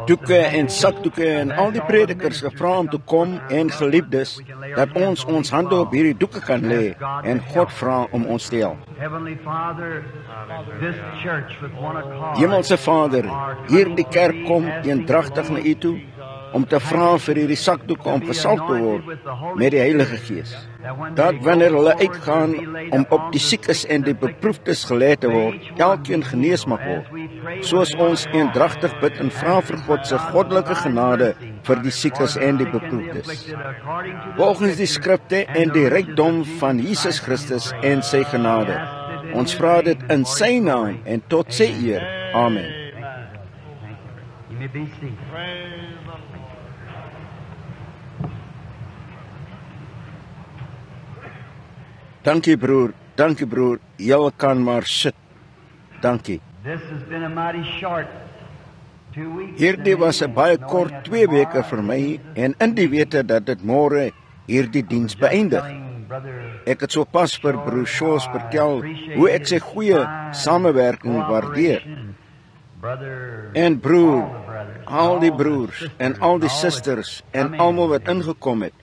doeke en sakdoeke en al die predikers gevra om te kom en geliefdes, dat ons hande op hierdie doeke kan lê en God vra om ons te help. Hemelse Vader, hierdie kerk kom eendragtig na U toe, om te vra vir hierdie sakdoeke om gesalf te word met die Heilige Gees. Dat wanneer hulle uitgaan om op die siekes en die beproefdes gelê te word, elkeen genees mag word, soos ons eendragtig bid en vra vir God se goddelike genade vir die siekes en die beproefdes. Volgens die skrifte en die rykdom van Jesus Christus en sy genade. Ons vra dit in sy naam en tot sy eer. Amen. Dankie broer, jy kan maar sit. Dankie. Hierdie was 'n baie kort 2 weke vir my en in die wete dat dit môre hierdie diens beëindig. Ek het sopas vir broer Shaws vertel hoe ek sy goeie samewerking waardeer. En broer, al die broers en al die susters en almal wat ingekom het,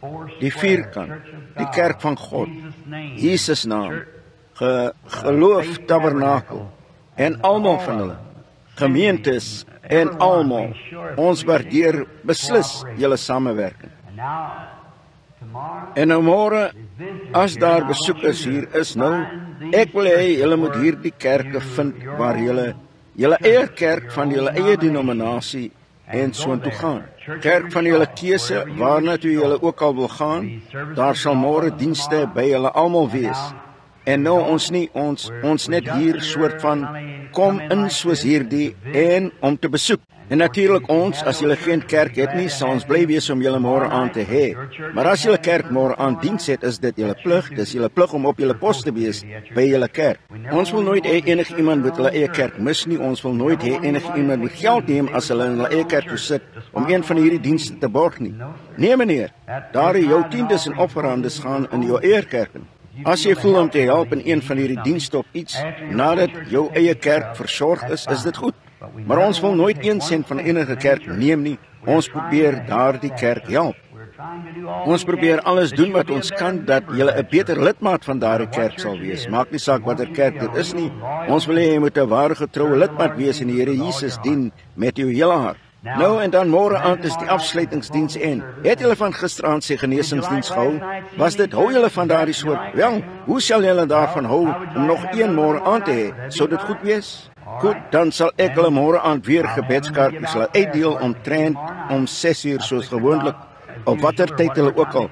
die vierkant, die kerk van God, Jesus naam, geloof tabernakel en almal van hulle, gemeentes en almal, ons waardeer beslis julle samewerking. En nou môre, as daar besoekers hier is nou, ek wil hê julle moet hierdie kerke vind waar julle eie kerk van julle eie denominasie en so toe gaan. Kerk van julle keuse, waarna toe julle ook al wil gaan, daar sal môre dienste by julle almal wees. En nou ons net hier soort van kom in soos hierdie en om te besoek. En natuurlik ons, as julle geen kerk het nie, sal ons bly wees om julle môre aan te hê. Maar as julle kerk môre aan diens het, is dit julle plig. Dis julle plig om op julle pos te wees by julle kerk. Ons wil nooit hê enige iemand met hulle eie kerk mis nie. Ons wil nooit hê enige iemand moet geld neem as hulle in hulle eie kerk sit om een van hierdie dienste te borg nie. Nee meneer, daar jou tiendes en offerandes gaan in jou eie kerk. As jy voel om te help in een van hierdie dienste op iets, nadat jou eie kerk versorg is dit goed. Maar ons wil nooit 1 sent van enige kerk neem nie. Ons probeer daardie kerk help. Ons probeer alles doen wat ons kan, dat jy 'n beter lidmaat van daardie kerk sal wees. Maak nie saak watter kerk dit is nie. Ons wil hê jy moet 'n ware getroue lidmaat wees en die Here Jesus dien met jou hele hart. Nou en dan môre aand is die afsluitingsdiens en het julle van gisteraand se genesingsdiens gehou? Was dit hou julle van daardie soort? Wel, hoe sal julle daarvan hou om nog een môre aand te hê? Sou dit goed wees? Goed, dan sal ek hulle môre aand weer gebedskaartjies laat uitdeel omtrent om 6 soos gewoonlik, op watter tyd hulle ook al.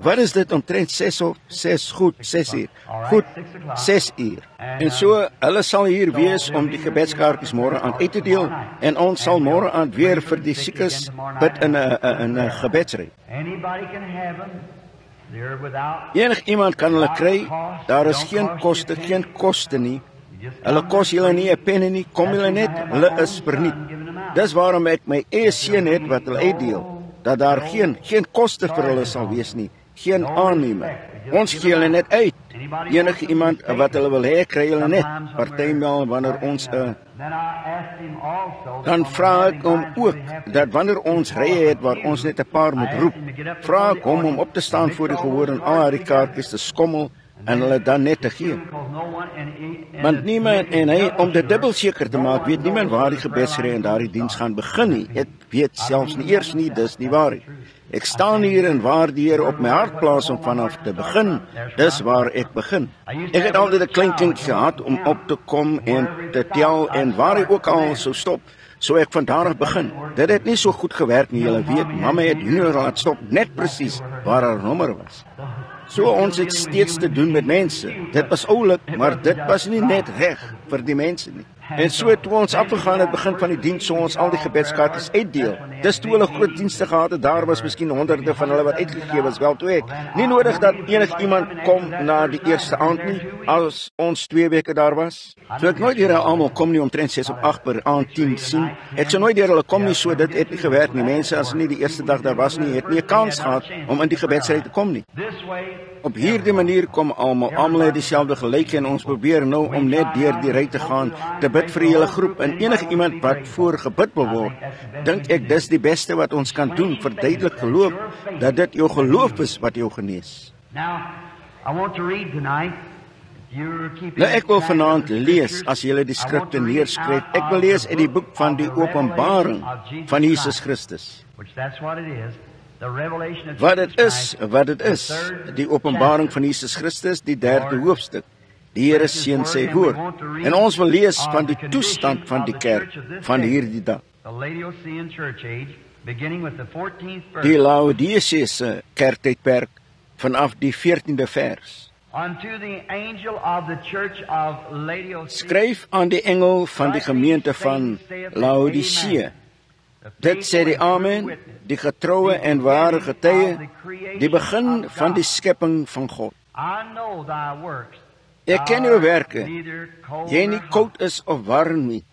Wat is dit omtrent 6 of 6? Goed, 6 Goed, 6 En so, hulle sal hier wees om die gebedskaartjies môre aand uit te deel en ons sal môre aand weer vir die siekes bid in 'n gebedsry. Enig iemand kan hulle kry, daar is geen koste nie. Hulle kos julle nie 'n penny nie, kom julle net, hulle is verniet. Dis waarom ek my eie seun het wat hulle uitdeel, dat daar geen koste vir hulle sal wees nie, geen aanneming. Ons gee hulle net uit. Enige iemand wat hulle wil hê, kry hulle net. Partymal wanneer ons dan vra ek hom ook, dat wanneer ons rye het waar ons net 'n paar moet roep, vra ek hom om op te staan voor die gehoor en al die kaartjies te skommel en hulle dan net te gee. Want niemand, en hy, om dit dubbel seker te maak, weet niemand waar die gebedsry en daardie diens gaan begin nie. Ek weet selfs nie eers nie, dis nie waar nie. Ek staan hier en waar die Here op my hart plaas om vanaf te begin, dis waar ek begin. Ek het altyd 'n klein kindjie gehad om op te kom en te tel en waar hy ook al sou stop, so ek vandag begin. Dit het nie so goed gewerk nie, julle weet, mamma het junior laat stop, net presies waar haar nommer was. So ons het steeds te doen met mense. Dit was oulik, maar dit was nie net reg vir die mense nie. En so toe ons afgegaan het begin van die diens, so ons al die gebedskaartjies uitdeel. Dis toe hulle groot dienste gehad het, daar was miskien honderde van hulle wat uitgegee was, wel toe ek. Nie nodig dat enig iemand kom na die eerste aand nie, as ons 2 weke daar was. So ek nooit hier almal kom nie omtrent 6 of 8 per aand 10 sien. Ek so nooit hier hulle kom nie, so dit het nie gewerk nie. Mense as nie die eerste dag daar was nie, het nie 'n kans gehad om in die gebedsry te kom nie. Op hierdie manier kom almal het dieselfde gelyk en ons probeer nou om net deur die ry te gaan, te bid vir julle groep en enige iemand wat voor gebid wil word, dink ek dis die beste wat ons kan doen, verduidelik geloof, dat dit jou geloof is wat jou genees. Nou ek wil vanaand lees, as julle die skrifte neerskryf, ek wil lees uit die boek van die Openbaring van Jesus Christus. Wat het is, die Openbaring van Jesus Christus, die 3de hoofstuk. Die Here seën sy woord. En ons wil lees van die toestand van die kerk van hierdie dag. Die Laodicese kerktydperk vanaf die 14de vers. Skryf aan die engel van die gemeente van Laodicea. Dit sê die Amen, die getroue en ware getuie, die begin van die skepping van God. Ek ken jou werke, jy nie koud is of warm nie.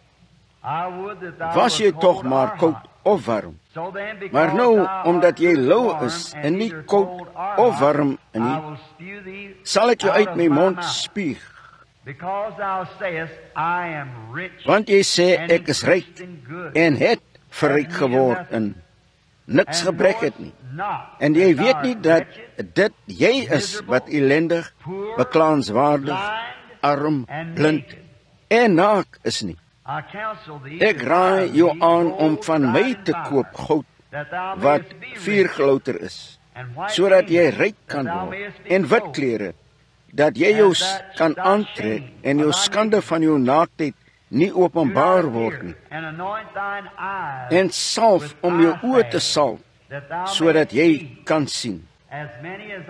Was jy tog maar koud of warm? Maar nou, omdat jy lauw is en nie koud of warm nie, sal ek jou uit my mond spuug. Want jy sê ek is ryk en het verryk geword en niks gebrek het nie. En jy weet nie dat dit jy is wat ellendig, beklaanswaardig, arm, blind en naak is nie. Ek raai jou aan om van my te koop goud wat 4 gelouter is, sodat jy ryk kan word, en wit klere, dat jy jou kan aantrek en jou skande van jou naaktheid nie openbaar word nie, en salf om jou oë te salf, sodat jy kan sien.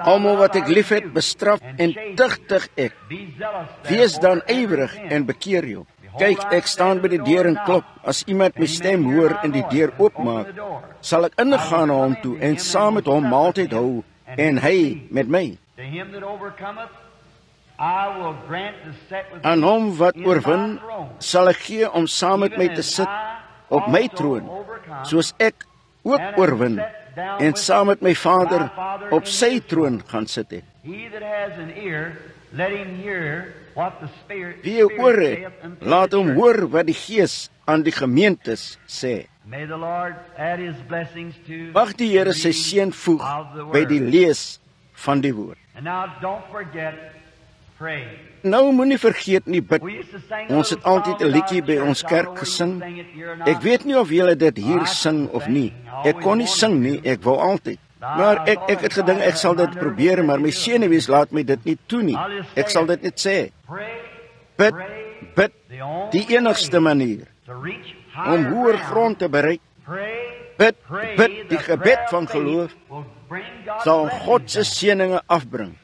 Almal wat ek lief het, bestraf en tigtig ek. Wees dan ywerig en bekeer jou. Kyk, ek staan by die deur en klop. As iemand my stem hoor en die deur oopmaak, sal ek ingaan na hom toe en saam met hom maaltyd hou en hy met my. Aan hom wat oorwin, sal ek gee om saam met my te sit op my troon, soos ek ook oorwin en saam met my Vader op sy troon gaan sit het. Wie oor het, laat hom hoor wat die Gees aan die gemeentes sê. Mag die Here sy seën voeg by die lees van die woord. Nou moenie vergeet nie bid. Ons het altyd 'n liedjie by ons kerk gesing. Ek weet nie of julle dit hier sing of nie. Ek kon nie sing nie, ek wou altyd. Maar ek het gedink ek sal dit probeer, maar my senuwees laat my dit nie toe nie. Ek sal dit net sê. Bid, die enigste manier om hoër grond te bereik. Bid, die gebed van geloof sal God se seëninge afbring.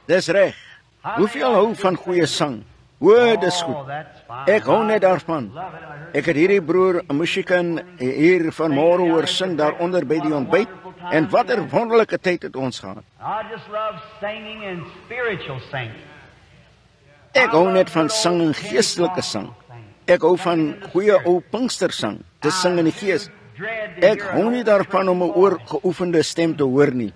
Dis reg. Hoeveel hou van goeie sang? O, dis goed. Ek hou net daarvan. Ek het hierdie broer Mushikan hier vanmôre hoor sing daaronder by die ontbyt, en watter wonderlike tyd het ons gehad. Ek hou net van sang en geestelike sang. Ek hou van goeie ou Pinkstersang, te sing in die gees. Ek hou nie daarvan om 'n oorgeoefende stem te hoor nie.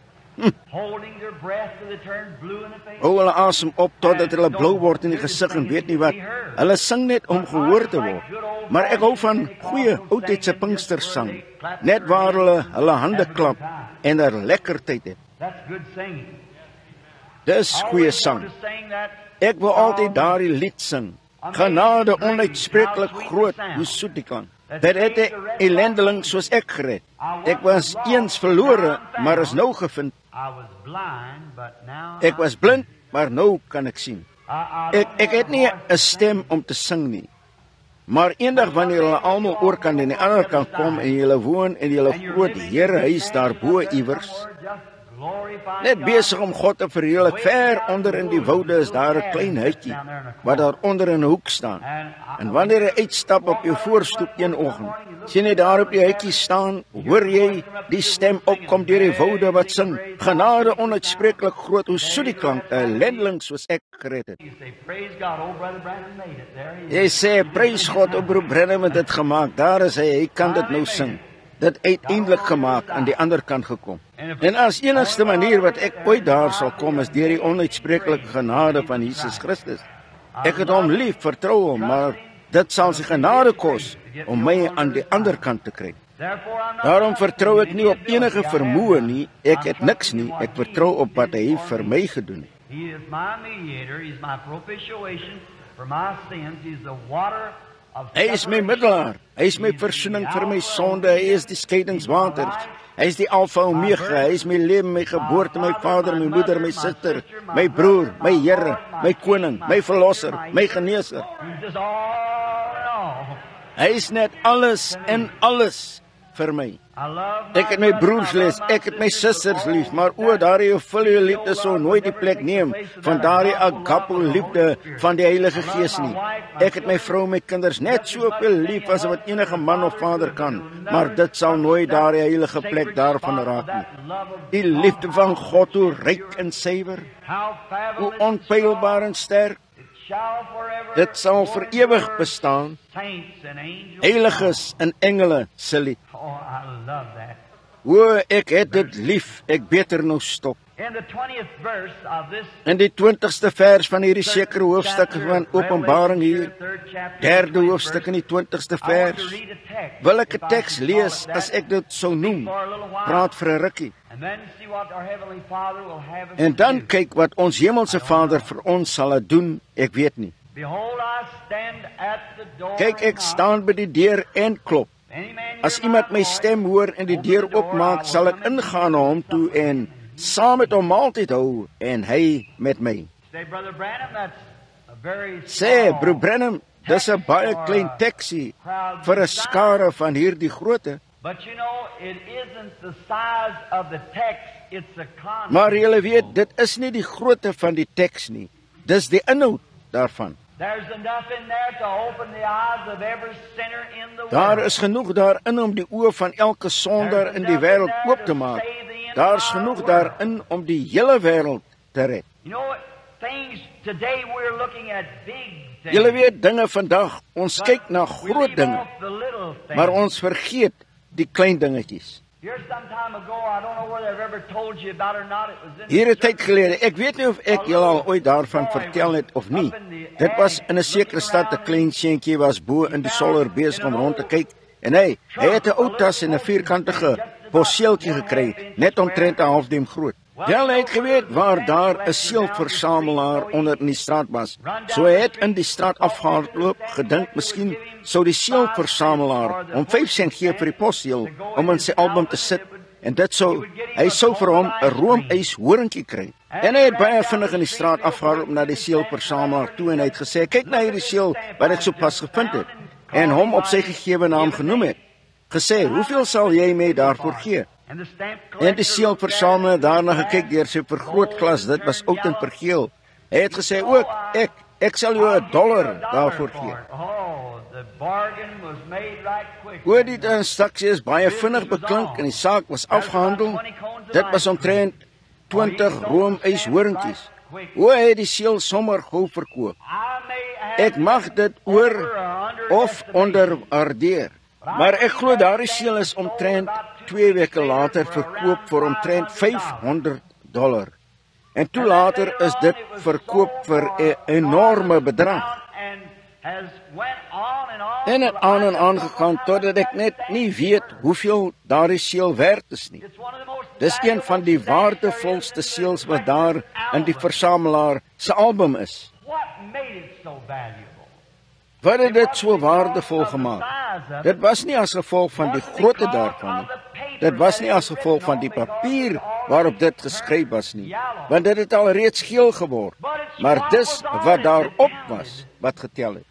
Hou hulle asem op totdat hulle blou word in die gesig en weet nie wat. Hulle sing net om gehoor te word. Maar ek hou van goeie oudtydse Pinkstersang, net waar hulle hande klap en 'n lekker tyd het. Dis goeie sang. Ek wil altyd daardie lied sing. Genade onuitspreeklik groot, hoe soet die klank. Dit het 'n ellendeling soos ek gered. Ek was eens verlore, maar is nou gevind. Ek was blind, maar nou kan ek sien. Ek het nie 'n stem om te sing nie. Maar eendag wanneer hulle almal oorkant en die ander kant kom en julle woon in julle groot Herehuis daarbo iewers, net besig om God te verheerlik, ver onder in die woude is daar 'n klein huitjie wat daar onder in 'n hoek staan. En wanneer jy uitstap op jou voorstoep een oggend, sien jy daar op die huitjie staan, hoor jy die stem opkom deur die woude wat sing, genade onuitspreeklik groot, hoe soet die klank, 'n ellendeling soos ek gered het. Jy sê, prys God, op broer Branham het dit gemaak, daar is hy kan dit nou sing. Dit uiteindelik gemaak, aan die ander kant gekom. En as enigste manier wat ek ooit daar sal kom, is deur die onuitspreeklike genade van Jesus Christus. Ek het hom lief, vertrou hom, maar dit sal sy genade kos om my aan die ander kant te kry. Daarom vertrou ek nie op enige vermoë nie, ek het niks nie, ek vertrou op wat hy vir my gedoen het. He is my mediator, he is my propitiation for my sins, he is the water of Hy is my middelaar, hy is my versoening vir my sonde, hy is die skeidingswaters, hy is die Alfa Omega, hy is my lewe, my geboorte, my vader, my moeder, my suster, my broer, my Here, my koning, my verlosser, my geneeser. He's just all in all. Hy is net alles en alles vir my. I love my Ek het my broers lief, ek het my susters lief, maar o, daardie eufyllie liefde sou nooit die plek neem van daardie agape liefde van die Heilige Gees nie. Ek het my vrou en my kinders net soveel lief as wat enige man of vader kan, maar dit sal nooit daardie heilige plek daarvan raak nie. Die liefde van God, hoe ryk en suiwer, hoe onpeilbaar en sterk, dit sal vir ewig bestaan. Heiliges en engele se lied. Oh, I love that. O, ek het dit lief, ek beter nou stop. In the 20th verse of this In die 20ste vers van hierdie sekere hoofstuk van Openbaring hier, derde hoofstuk in die 20ste vers, wil ek 'n teks lees as ek dit sou noem, praat vir 'n rukkie. En dan kyk wat ons hemelse Vader vir ons sal doen, ek weet nie. Kyk, ek staan by die deur en klop. As iemand my stem hoor en die deur oopmaak, sal ek ingaan na hom toe en saam met hom maaltyd hou en hy met my. Sê, broer Branham, dis 'n baie klein teksie vir 'n skare van hierdie grootte. Maar julle weet, dit is nie die grootte van die teks nie. Dis die inhoud daarvan. Daar is genoeg daarin om die oë van elke sondaar in die wêreld oop te maak. Daar's genoeg daarin om die hele wêreld te red. Julle weet dinge vandag, ons kyk na groot dinge, maar ons vergeet die klein dingetjies. Hier 'n tyd gelede, ek weet nie of ek julle al ooit daarvan vertel het of nie. Dit was in 'n sekere stad, 'n klein seentjie was bo in die soller besig om rond te kyk en hy het 'n ou tas en 'n vierkantige posseeltjie gekry, net omtrent 'n halfduim groot. Wel, hy het geweet waar daar 'n seelversamelaar onder in die straat was. So hy het in die straat afgehardloop, gedink miskien sou die seelversamelaar hom 5 sent gee vir die posseel om in sy album te sit en hy sou vir hom 'n roomys horingkie kry. En hy het baie vinnig in die straat afgehardloop na die seelversamelaar toe en hy het gesê, kyk na hierdie seël wat ek sopas gevind het en hom op sy gegewe naam genoem het. Gesê, hoeveel sal jy my daarvoor gee? En die seelversamelaar daarna gekyk deur sy vergrootglas, dit was oud en vergeel. Hy het gesê ook, ek sal jou $1 daarvoor gee. Die transaksie is baie vinnig beklink en die saak was afgehandel. Dit was omtrent 20 roomys horingkies. Hy het die seël sommer gou verkoop. Ek mag dit oor of onderwaardeer. Maar ek glo daardie seël is omtrent 2 weke later verkoop vir omtrent $500. En toe later is dit verkoop vir 'n enorme bedrag. En het aan gegaan totdat ek net nie weet hoeveel daardie seël werd is nie. Dis een van die waardevolste seëls wat daar in die versamelaar se album is. Wat het dit so waardevol gemaak? Dit was nie as gevolg van die grootte daarvan nie. Dit was nie as gevolg van die papier waarop dit geskryf was nie, want dit het al reeds geel geword. Maar dis wat daarop was wat getel het.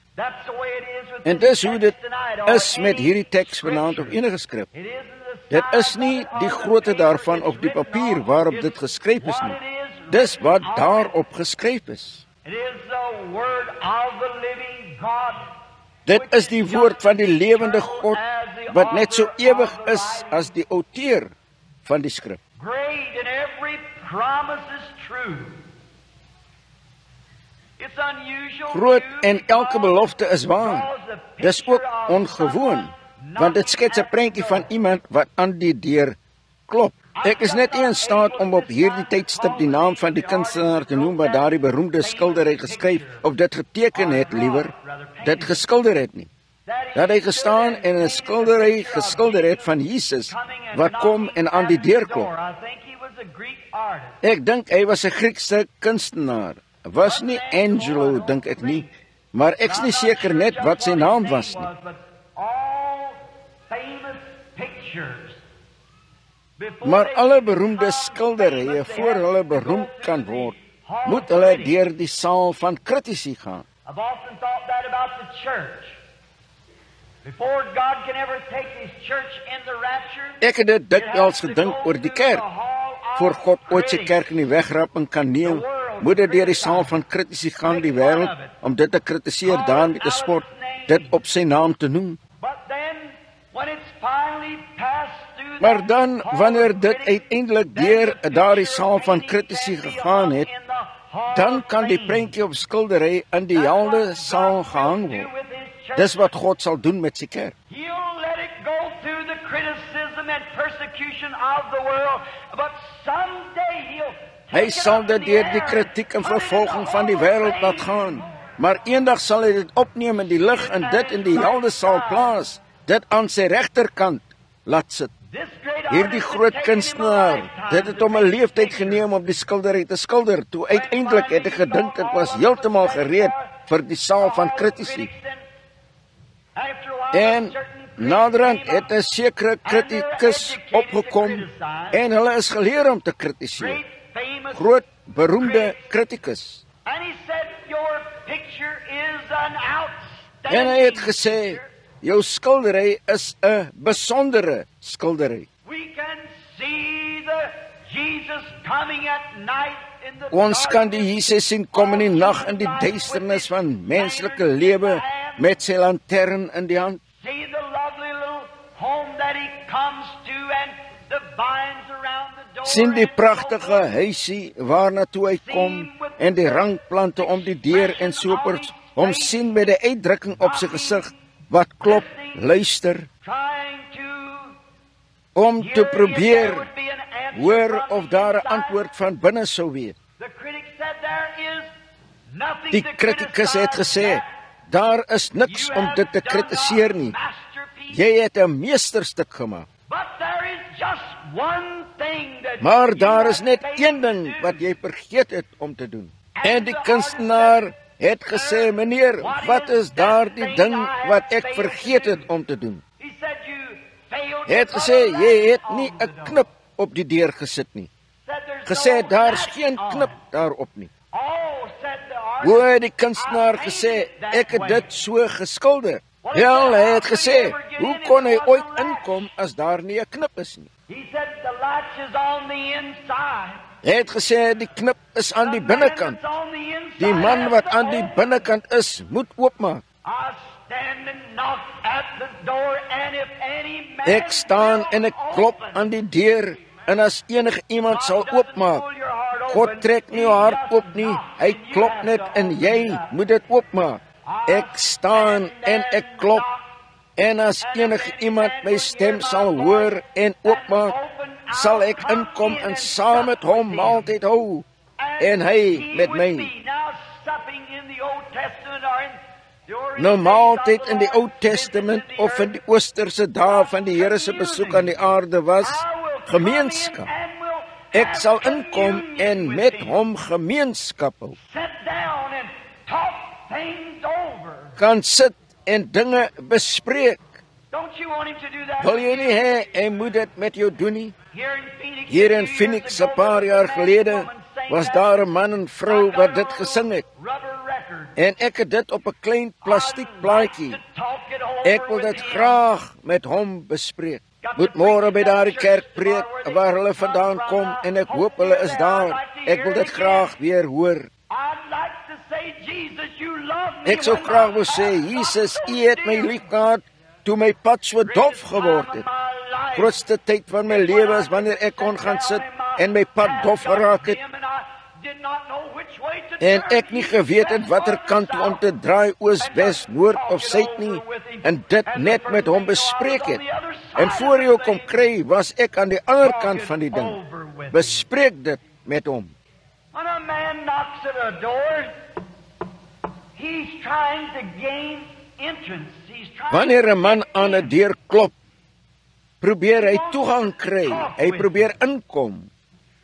En dis hoe dit is met hierdie teks vanaand of enige skrif. Dit is nie die grootte daarvan op die papier waarop dit geskryf is nie. Dis wat daarop geskryf is. Dit is die woord van die lewende God wat net so ewig is as die outeur van die skrif. Groot en elke belofte is waar. Dis ook ongewoon, want dit skets 'n prentjie van iemand wat aan die deur klop. Ek is net nie in staat om op hierdie tydstip die naam van die kunstenaar te noem wat daardie beroemde skildery geskryf of dit geteken het, liewer, dit geskilder het nie. Dat hy gestaan en 'n skildery geskilder het van Jesus wat kom en aan die deur klop. Ek dink hy was 'n Griekse kunstenaar. Was nie Angelo, dink ek nie, maar ek's nie seker net wat sy naam was nie. Maar alle beroemde skilderye, voor hulle beroemd kan word, moet hulle deur die saal van kritici gaan. Ek het dit dikwels gedink oor die kerk. Voor God ooit sy kerk in die wegrapping kan neem, moet dit deur die saal van kritici gaan, die wêreld, om dit te kritiseer, daarmee te spot, dit op sy naam te noem. Maar dan, wanneer dit uiteindelik deur daardie saal van kritici gegaan het, dan kan die prentjie op skildery in die helde saal gehang word. Dis wat God sal doen met sy kerk. Hy sal dit deur die kritiek en vervolging van die wêreld laat gaan, maar eendag sal hy dit opneem in die lig en dit in die helde saal plaas, dit aan sy regterkant laat sit. Hierdie groot kunstenaar, dit het hom 'n leeftyd geneem om die skildery te skilder, toe uiteindelik het hy gedink dit was heeltemal gereed vir die saal van kritici. En naderhand het 'n sekere kritikus opgekom en hulle is geleer om te kritiseer. Groot, beroemde kritikus. En hy het gesê, jou skildery is 'n besondere skildery. Ons kan die Jesus sien kom in die nag in die duisternis van menslike lewe met sy lantern in die hand. Sien die pragtige huisie waarna toe hy kom en die rankplante om die deur en sopers, hom sien met 'n uitdrukking op sy gesig wat klop, luister, om te probeer hoor of daar 'n antwoord van binne sou wees. Die kritikus het gesê, daar is niks om dit te kritiseer nie. Jy het 'n meesterstuk gemaak. Maar daar is net een ding wat jy vergeet het om te doen. En die kunstenaar het gesê, meneer, wat is daardie ding wat ek vergeet het om te doen? Hy het gesê, jy het nie 'n knip op die deur gesit nie. Gesê, daar's geen knip daarop nie. Hoe het die kunstenaar gesê, ek het dit so geskilder? Wel, hy het gesê, hoe kon hy ooit inkom as daar nie 'n knip is nie? Hy het gesê, die knip is aan die binnekant. Die man wat aan die binnekant is, moet oopmaak. Ek staan en ek klop aan die deur, en as enige iemand sal oopmaak, God trek nie jou hart oop nie, hy klop net en jy moet dit oopmaak. Ek staan en ek klop, en as enige iemand my stem sal hoor en oopmaak, sal ek inkom en saam met hom maaltyd hou, en hy met my. Nou maaltyd in die Ou Testament of in die Oosterse dae van die Here se besoek aan die aarde was gemeenskap. Ek sal inkom en met hom gemeenskap hou. Kan sit en dinge bespreek. Wil jy nie hê hy moet dit met jou doen nie? Hier in Phoenix 'n paar jaar gelede was daar 'n man en vrou wat dit gesing het. En ek het dit op 'n klein plastiek plaatjie. Ek wil dit graag met hom bespreek. Moet môre by daardie kerk preek waar hulle vandaan kom en ek hoop hulle is daar. Ek wil dit graag weer hoor. Ek sou graag wil sê, Jesus, U het my liefgehad toe my pad so dof geword het. Grootste tyd van my lewe is wanneer ek kon gaan sit en my pad dof geraak het. En ek nie geweet het watter kant toe om te draai, oos, wes, noord of suid nie, en dit net met hom bespreek het. En voor jy kom kry, was ek aan die ander kant van die ding. Bespreek dit met hom. When a man knocks at a door, he's trying to gain entrance. He's trying Wanneer 'n man aan 'n deur klop, probeer hy toegang kry. Hy probeer inkom.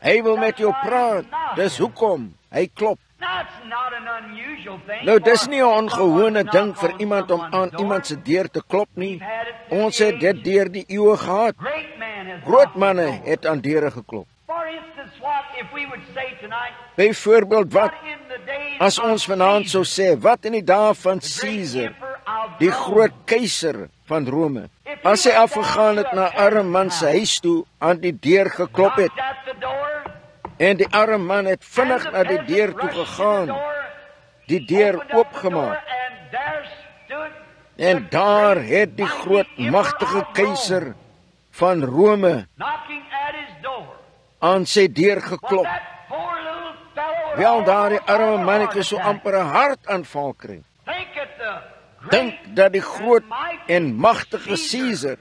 Hy wil met jou praat. Dis hoekom hy klop. Now, it's not an unusual thing Nou, dis for nie 'n ongewone someone to ding knock vir on iemand om someone's aan door. iemand se deur te klop nie. We've had it through Ons the het dit ages. deur die eeue gehad. Great man has Groot knocked manne on doors. het aan deure geklop. For instance, what if we would say tonight, Byvoorbeeld wat what in the days as ons of vanaand sou Caesar, sê, wat in die dae van the great Caesar, emperor of die Rome, groot keiser van Rome, as hy afgegaan het na arme man se huis toe, aan die deur geklop het, knocked at the door, en die arme man het vinnig and the na die peasant deur toe rushed to the gegaan, door, die deur opened up the oopgemaak, door, and there stood en the daar great het die mighty groot emperor magtige of Rome keiser van Rome knocking at his door. aan sy deur Was geklop. that poor little fellow Wel, daardie almost had arme a mannetjie heart so attack. amper 'n hartaanval kry. Think at the Dink great dat die groot and mighty en magtige Caesar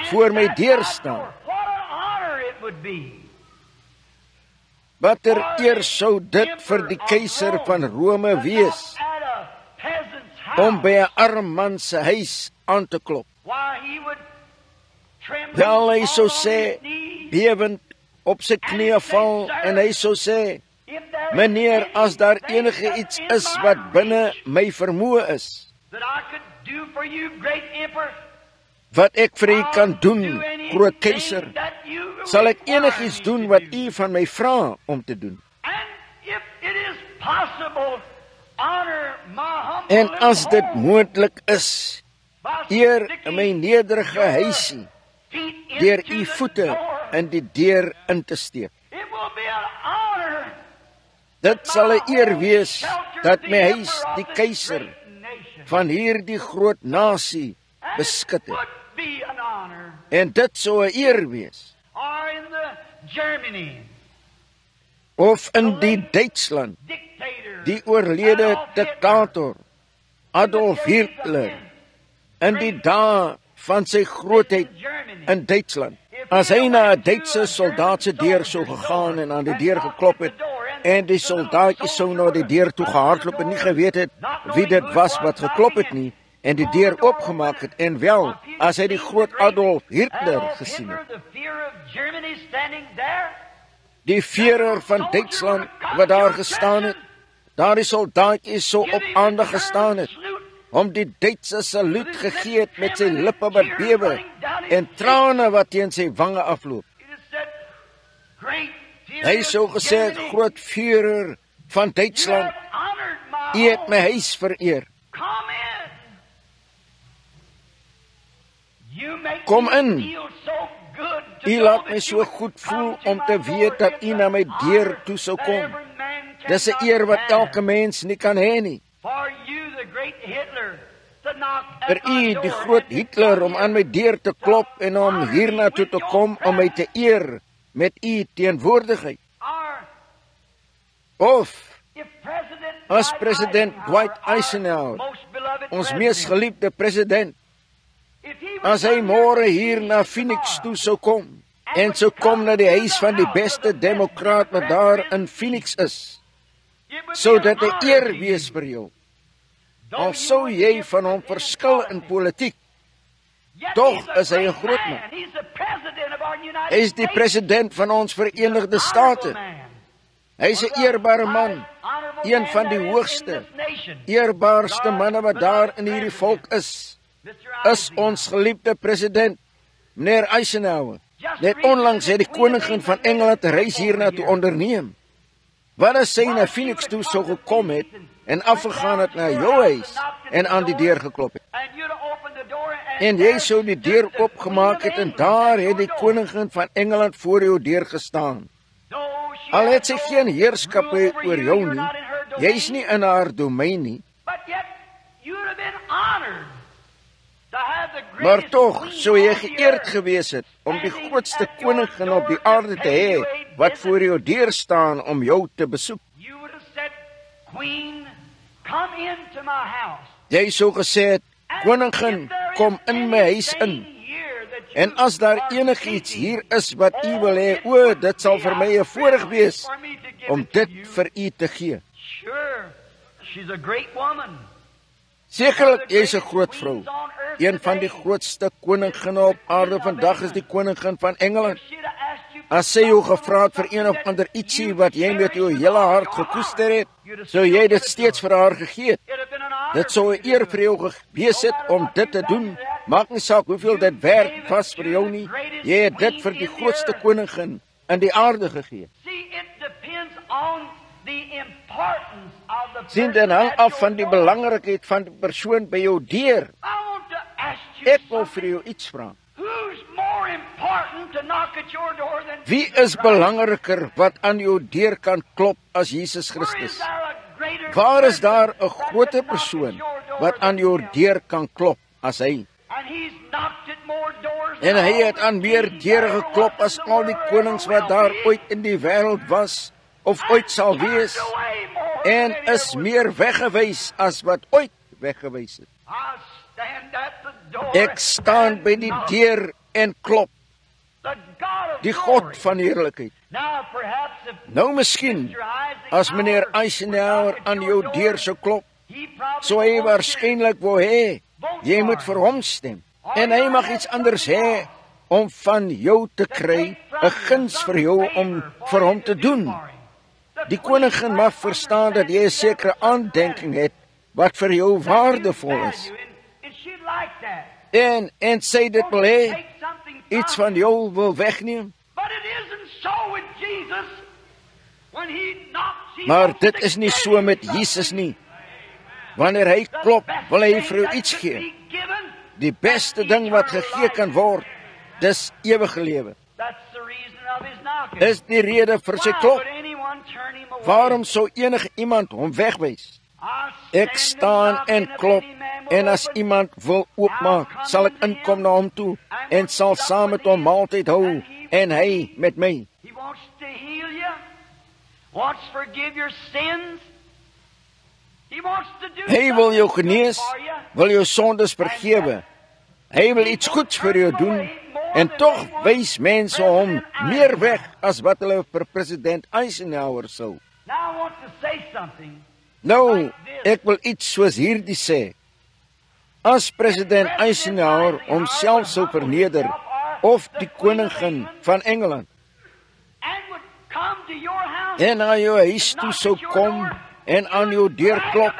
voor my stands deur at that staan. door. What an honor it would be. Watter eer sou dit vir die keiser van Rome wees At a peasant's house, om by 'n arm man se huis aan te klop? while he would tremble Wel, hy sou on sê, his knees, bewend op sy knieë val, en hy sou sê, if there meneer, is as daar anything enige that's iets in is my wat binne reach my vermoë is, that I could do for you, great emperor, wat ek vir u I'll kan doen, do anything groot keiser, that you sal ek require enigiets me doen to wat do. u van my vra om te doen. And if it is possible, honor my humble En little as dit home moontlik is, by eer sticking my nederige your huisie feet deur into u the voete door. in die deur in te steek. It will be an honor Dit sal 'n eer wees shelter dat the my huis emperor die of this keiser great nation. van hierdie groot nasie And beskut it het. would be an honor. En dit sou 'n eer wees. Or in the Germany, Of in die Duitsland, dictator, die oorlede Adolf Hitler, diktator Adolf in the days of Hitler, his in die dae van sy grootheid in Germany. in Duitsland. As hy na 'n Duitse soldaat se deur sou gegaan en aan die deur geklop het, en die soldaatjie sou na die deur toe gehardloop en nie geweet het wie dit was wat geklop het nie, en die deur oopgemaak het, en wel, as hy die groot Adolf Hitler gesien het, the fear of Germany standing there, die Führer van Duitsland wat daar gestaan het, daardie soldaatjie so op aandag gestaan het, hom die Duitse saluut gegee het met sy lippe wat bewe en trane wat teen sy wange afloop. it is said, great Hy sou gesê het, groot Führer van Duitsland, u het my huis vereer. Come in. You make Kom me in. feel so good to U know laat that my you so would goed come voel to om my te door. weet dat It's u na my an deur honor toe sou that kom. every man Dis 'n cannot eer wat have. elke mens nie kan hê nie. For you, the great Hitler, to knock Vir at my u, door die groot and to Hitler, come om aan my here deur te klop en om honor me hiernatoe with te your kom om my te presence. eer met u teenwoordigheid. Or Of if President as Dwight president Dwight our Eisenhower, most beloved ons president, mees geliefde president, if he would as hy come môre to hier na Phoenix tomorrow, toe sou kom, en sou kom na die huis van die beste demokraat wat daar in Phoenix is, it would sou be an dit 'n honor eer to you. wees vir jou. Though Al you sou would jy give van hom in verskil in politics, politiek, yet toch he's a is hy 'n great groot man. man. He's the president of our United hy is die States. president van ons Verenigde State. Hy is 'n eerbare man, een van die hoogste, eerbaarste manne wat daar in hierdie volk is ons geliefde president, meneer Eisenhower. Net onlangs het die koningin van Engeland 'n reis hiernatoe onderneem. Wat as sy na Phoenix toe sou gekom het en afgegaan het na jou huis en aan die deur geklop het. En jy sou die deur oopgemaak het en daar het die koningin van Engeland voor jou deur gestaan. Al het sy geen heerskap oor jou nie, jy's nie in haar domein nie, maar tog sou jy geëerd gewees het om die grootste koningin op die aarde te hê wat voor jou deur staan om jou te besoek. Jy sou gesê het, koningin, kom in my huis in. En as daar enigiets hier is wat u wil hê, o, dit sal vir my 'n voorreg wees om dit vir u te gee. Sure, she's a great woman. Sekerlik, jy's 'n groot vrou. Een van die grootste koninginne op aarde vandag is die koningin van Engeland. As sy jou gevra het vir een of ander ietsie wat jy met jou hele hart gekoester het, sou jy dit steeds vir haar gegee het. Dit sou 'n eer vir jou gewees het om dit te doen. Maak nie saak hoeveel dit werd was vir jou nie. Jy het dit vir die grootste koningin in die aarde gegee. Sien, dit hang af van die belangrikheid van die persoon by jou deur. Ek wil vir jou iets vra. Wie is belangriker wat aan jou deur kan klop as Jesus Christus? Waar is daar 'n groter persoon wat aan jou deur kan klop as hy? En hy het aan meer deure geklop as al die konings wat daar ooit in die wêreld was of ooit sal wees, en is meer weggewys as wat ooit weggewys het. Ek staan by die deur en klop. Die God van heerlikheid. Nou miskien, as meneer Eisenhower aan jou deur sou klop, sou hy waarskynlik wou hê, jy moet vir hom stem. En hy mag iets anders hê om van jou te kry, 'n guns vir jou om vir hom te doen. Die koningin mag verstaan dat jy 'n sekere aandenking het wat vir jou waardevol is. En sy dit wil hê, iets van jou wil wegneem. Maar dit is nie so met Jesus nie. Wanneer hy klop, wil hy vir jou iets gee. Die beste ding wat gegee kan word, dis ewige lewe. Dis die rede vir sy klop. Waarom sou enige iemand hom wegwys? Ek staan en klop, en as iemand wil oopmaak, sal ek inkom na hom toe, en sal saam met hom maaltyd hou, en hy met my. Hy wil jou genees, wil jou sondes vergewe. Hy wil iets goeds vir jou doen, en tog wys mense hom meer weg as wat hulle vir president Eisenhower sou. Nou, ek wil iets soos hierdie sê. As president Eisenhower homself sou verneder, of die koningin van Engeland, en na jou huis toe sou kom, en aan jou deur klop,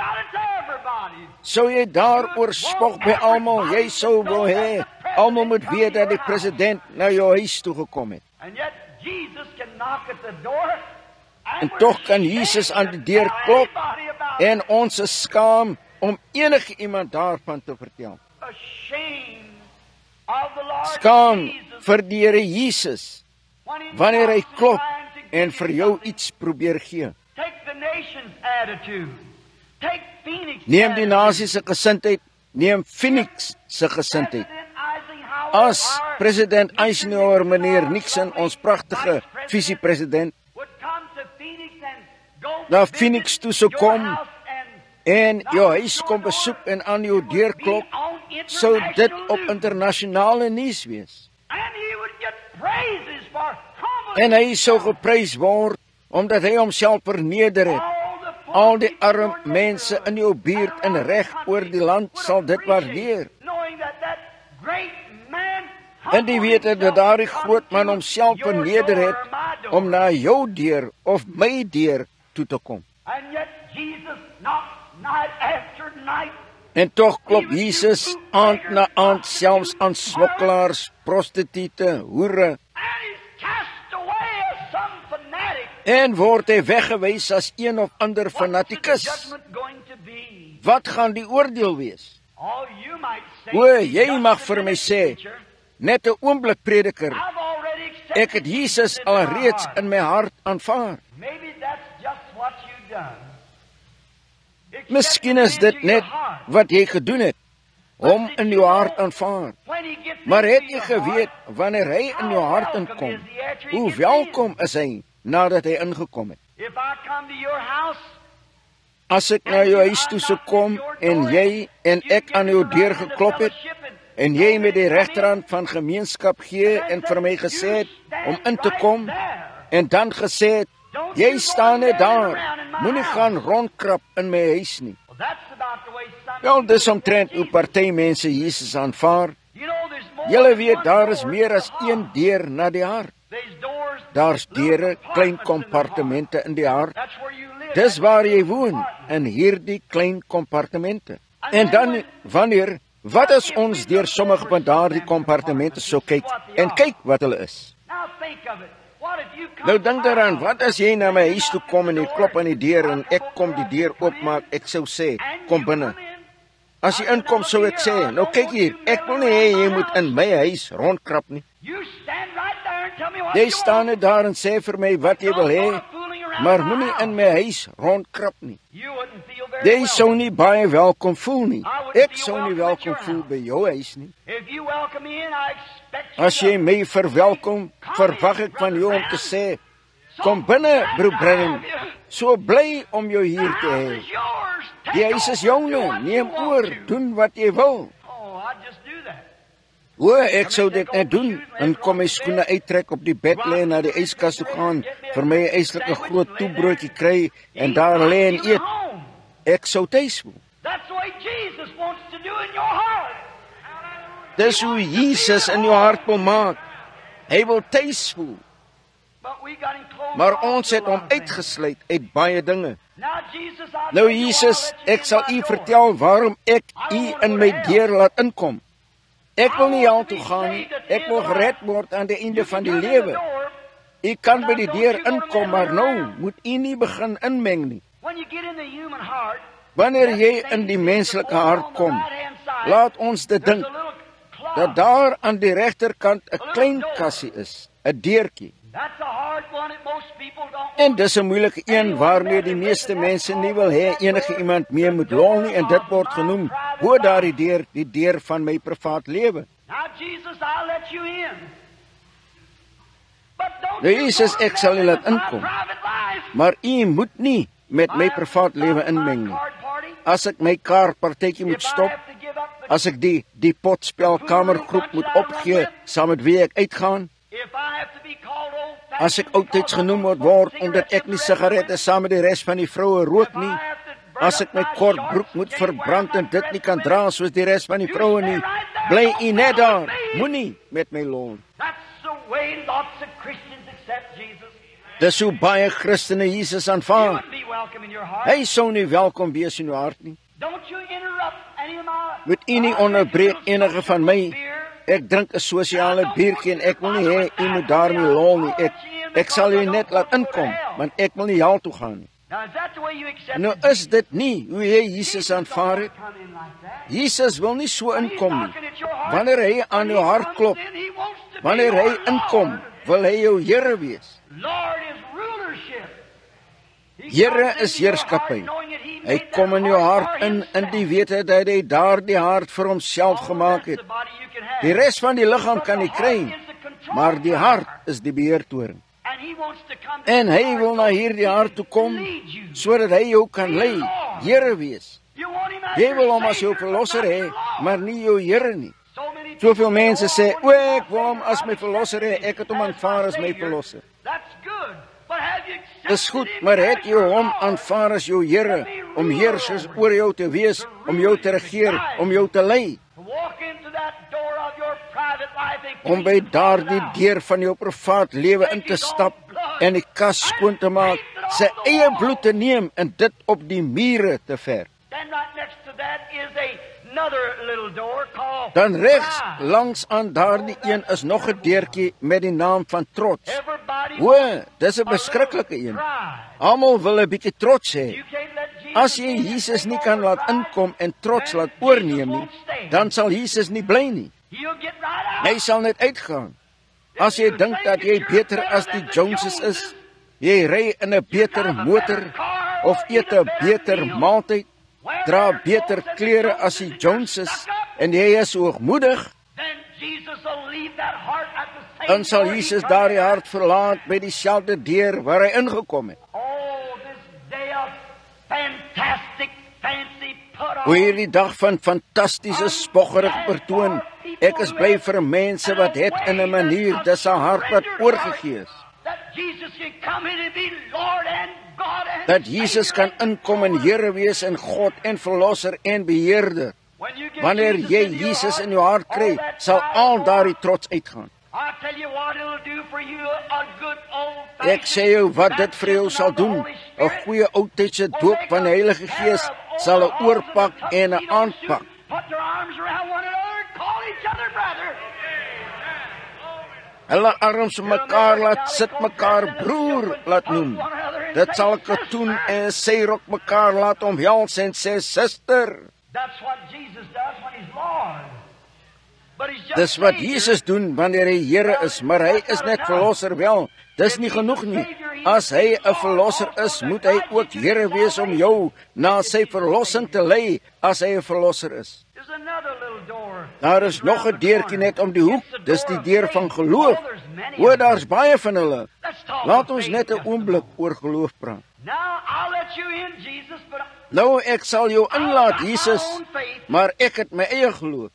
sou jy daaroor spog by almal. Jy sou wil hê, almal moet weet dat die president na jou huis toe gekom het. En tog kan Jesus aan die deur klop, en ons is skaam om enige iemand daarvan te vertel. Skaam vir die Here Jesus, wanneer hy klop en vir jou iets probeer gee. Neem die nasie se gesindheid, neem Phoenix se gesindheid. As president Eisenhower, meneer Nixon, ons pragtige visiepresident, na Phoenix toe sou kom, en jou huis kom besoek en aan jou deur klop, sou dit op internasionale nuus wees. En hy sou geprys word, omdat hy homself verneder het. Al die arm mense in jou buurt en reg oor die land sal dit waardeer. En die weet dat daardie groot man homself verneder het, om na jou deur of my deur toe te kom. En tog klop Jesus aand na aand, selfs aan smokkelaars, prostituie, hoere, en word hy weggewys as een of ander fanatikus. Wat gaan die oordeel wees? O, jy mag vir my sê, net 'n oomblik, prediker, ek het Jesus alreeds in my hart aanvaar. Miskien is dit net wat jy gedoen het, hom in jou hart aanvaar. Maar het jy geweet, wanneer hy in jou hart inkom, hoe welkom is hy nadat hy ingekom het? As ek na jou huis toe sou kom, en jy en ek aan jou deur geklop het, en jy met die regterhand van gemeenskap gee en vir my gesê het om in te kom, en dan gesê het, jy staan net daar, moenie gaan rondkrap in my huis nie. Wel, dis omtrent hoe party mense Jesus aanvaar. Julle weet, daar is meer as een deur na die hart. Daar's deure, klein kompartemente in die hart. Dis waar jy woon, in hierdie klein kompartemente. En dan, wat as ons deur sommige van daardie kompartemente sou kyk, en kyk wat hulle is? Nou dink daaraan, wat as jy na my huis toe kom en jy klop aan die deur en ek kom die deur oopmaak, ek sou sê, kom binne. As jy inkom sou ek sê, nou kyk hier, ek wil nie hê jy moet in my huis rondkrap nie. Jy staan net daar en sê vir my wat jy wil hê, maar moenie in my huis rondkrap nie. Jy sou nie baie welkom voel nie. Ek sou nie welkom voel by jou huis nie. As jy my verwelkom, verwag ek van jou om te sê, kom binne, broer Branham, so bly om jou hier te hê. Die huis is joune, neem oor, doen wat jy wil. O, ek sou dit net doen, en kom my skoene uittrek op die bed lê en na die yskas toe gaan, vir my 'n yslike groot toebroodjie kry, en daar lê en eet. Ek sou tuis voel. Dis hoe Jesus in jou hart wil maak. Hy wil tuis voel. Maar ons het hom uitgesluit uit baie dinge. Nou Jesus, ek sal u vertel waarom ek u in my deur laat inkom. Ek wil nie hel toe gaan nie, ek wil gered word aan die einde van die lewe. U kan by die deur inkom, maar nou moet u nie begin inmeng nie. Wanneer jy in die menslike hart kom, laat ons dit dink, dat daar aan die regterkant 'n klein kassie is, 'n deurtjie. En dis 'n moeilike een waarmee die meeste mense nie wil hê enige iemand mee moet lol nie, en dit word genoem, hoe daardie deur, die deur van my privaat lewe. Nou Jesus, ek sal u laat inkom, maar u moet nie met my privaat lewe inmeng nie. As ek my kaartpartytjie moet stop, as ek die potspelkamergroep moet opgee, saam met wie ek uitgaan, as ek oudtyds genoem word, omdat ek nie sigarette saam met die res van die vroue rook nie, as ek my kort broek moet verbrand en dit nie kan dra soos die res van die vroue nie, bly u net daar, moenie met my lol. Dis hoe baie Christene Jesus aanvaar. Hy sou nie welkom wees in jou hart nie. Moet u nie onderbreek enige van my. Ek drink 'n sosiale biertjie en ek wil nie hê u moet daarmee lol nie. Ek sal u net laat inkom, want ek wil nie hel toe gaan nie. Nou is dit nie hoe jy Jesus aanvaar het. Jesus wil nie so inkom nie. Wanneer hy aan jou hart klop, wanneer hy inkom, wil hy jou Here wees. Here is heerskappy. Hy kom in jou hart in die wete dat hy daardie hart vir homself gemaak het. Die res van die liggaam kan nie kry, maar die hart is die beheertoring. En hy wil na hierdie hart toe kom, sodat hy jou kan lei, Here wees. Jy wil hom as jou verlosser hê, maar nie jou Here nie. Soveel mense sê, ek wil hom as my verlosser hê, ek het hom aanvaar as my verlosser. Dis goed, maar het jy hom aanvaar as jou Here, om heersers oor jou te wees, om jou te regeer, om jou te lei? Om by daardie deur van jou privaat lewe in te stap en die kas skoon te maak, sy eie bloed te neem en dit op die mure te verf. Dan regs langs aan daardie een is nog 'n deurtjie met die naam van trots. O, dis 'n beskrikkelike een. Almal wil 'n bietjie trots hê. As jy Jesus nie kan laat inkom en trots laat oorneem nie, dan sal Jesus nie bly nie. Hy sal net uitgaan. As jy dink dat jy beter as die Joneses is, jy ry in 'n beter motor of eet 'n beter maaltyd, dra beter klere as die Joneses en jy is hoogmoedig, dan sal Jesus daardie hart verlaat by dieselfde deur waar hy ingekom het. Hoe hierdie dag van fantastiese spoggerig vertoon, Ek is bly vir mense wat het in 'n manier, dis 'n hart wat oorgegee is. Dat Jesus kan inkom en Here wees en God en Verlosser en Beheerder. Wanneer jy Jesus in jou hart kry, sal al daardie trots uitgaan. Ek sê jou wat dit vir jou sal doen. 'n Goeie oudtydse doop van die Heilige Gees sal 'n oorpak en 'n aanpak. Hulle arms om mekaar laat sit, mekaar broer laat noem. Dit sal ek doen en sy rok mekaar laat omhels en sê suster. Dis wat Jesus doen wanneer hy Here is, maar hy is net Verlosser wel. Dis nie genoeg nie. As hy 'n Verlosser is, moet hy ook Here wees om jou na sy verlossing te lei as hy 'n Verlosser is. Daar is nog 'n deurtjie net om die hoek, dis die deur van geloof. O, daar's baie van hulle. Laat ons net 'n oomblik oor geloof praat. Nou, ek sal jou inlaat, Jesus, maar ek het my eie geloof.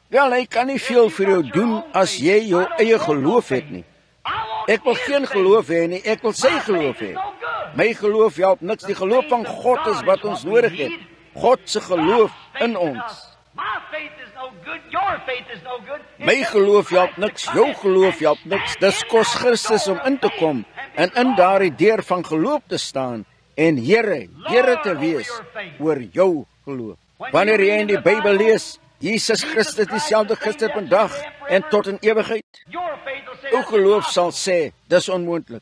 Wel, hy kan nie veel vir jou doen as jy jou eie geloof het nie. Ek wil geen geloof hê nie, ek wil sy geloof hê. My geloof help niks, die geloof van God is wat ons nodig het. God se geloof in ons. My geloof help niks, jou geloof help niks. Dis kos Christus om in te kom en in daardie deur van geloof te staan en Here te wees oor jou geloof. Wanneer jy in die Bybel lees, Jesus Christus dieselfde gister, vandag en tot in ewigheid, jou geloof sal sê, dis onmoontlik.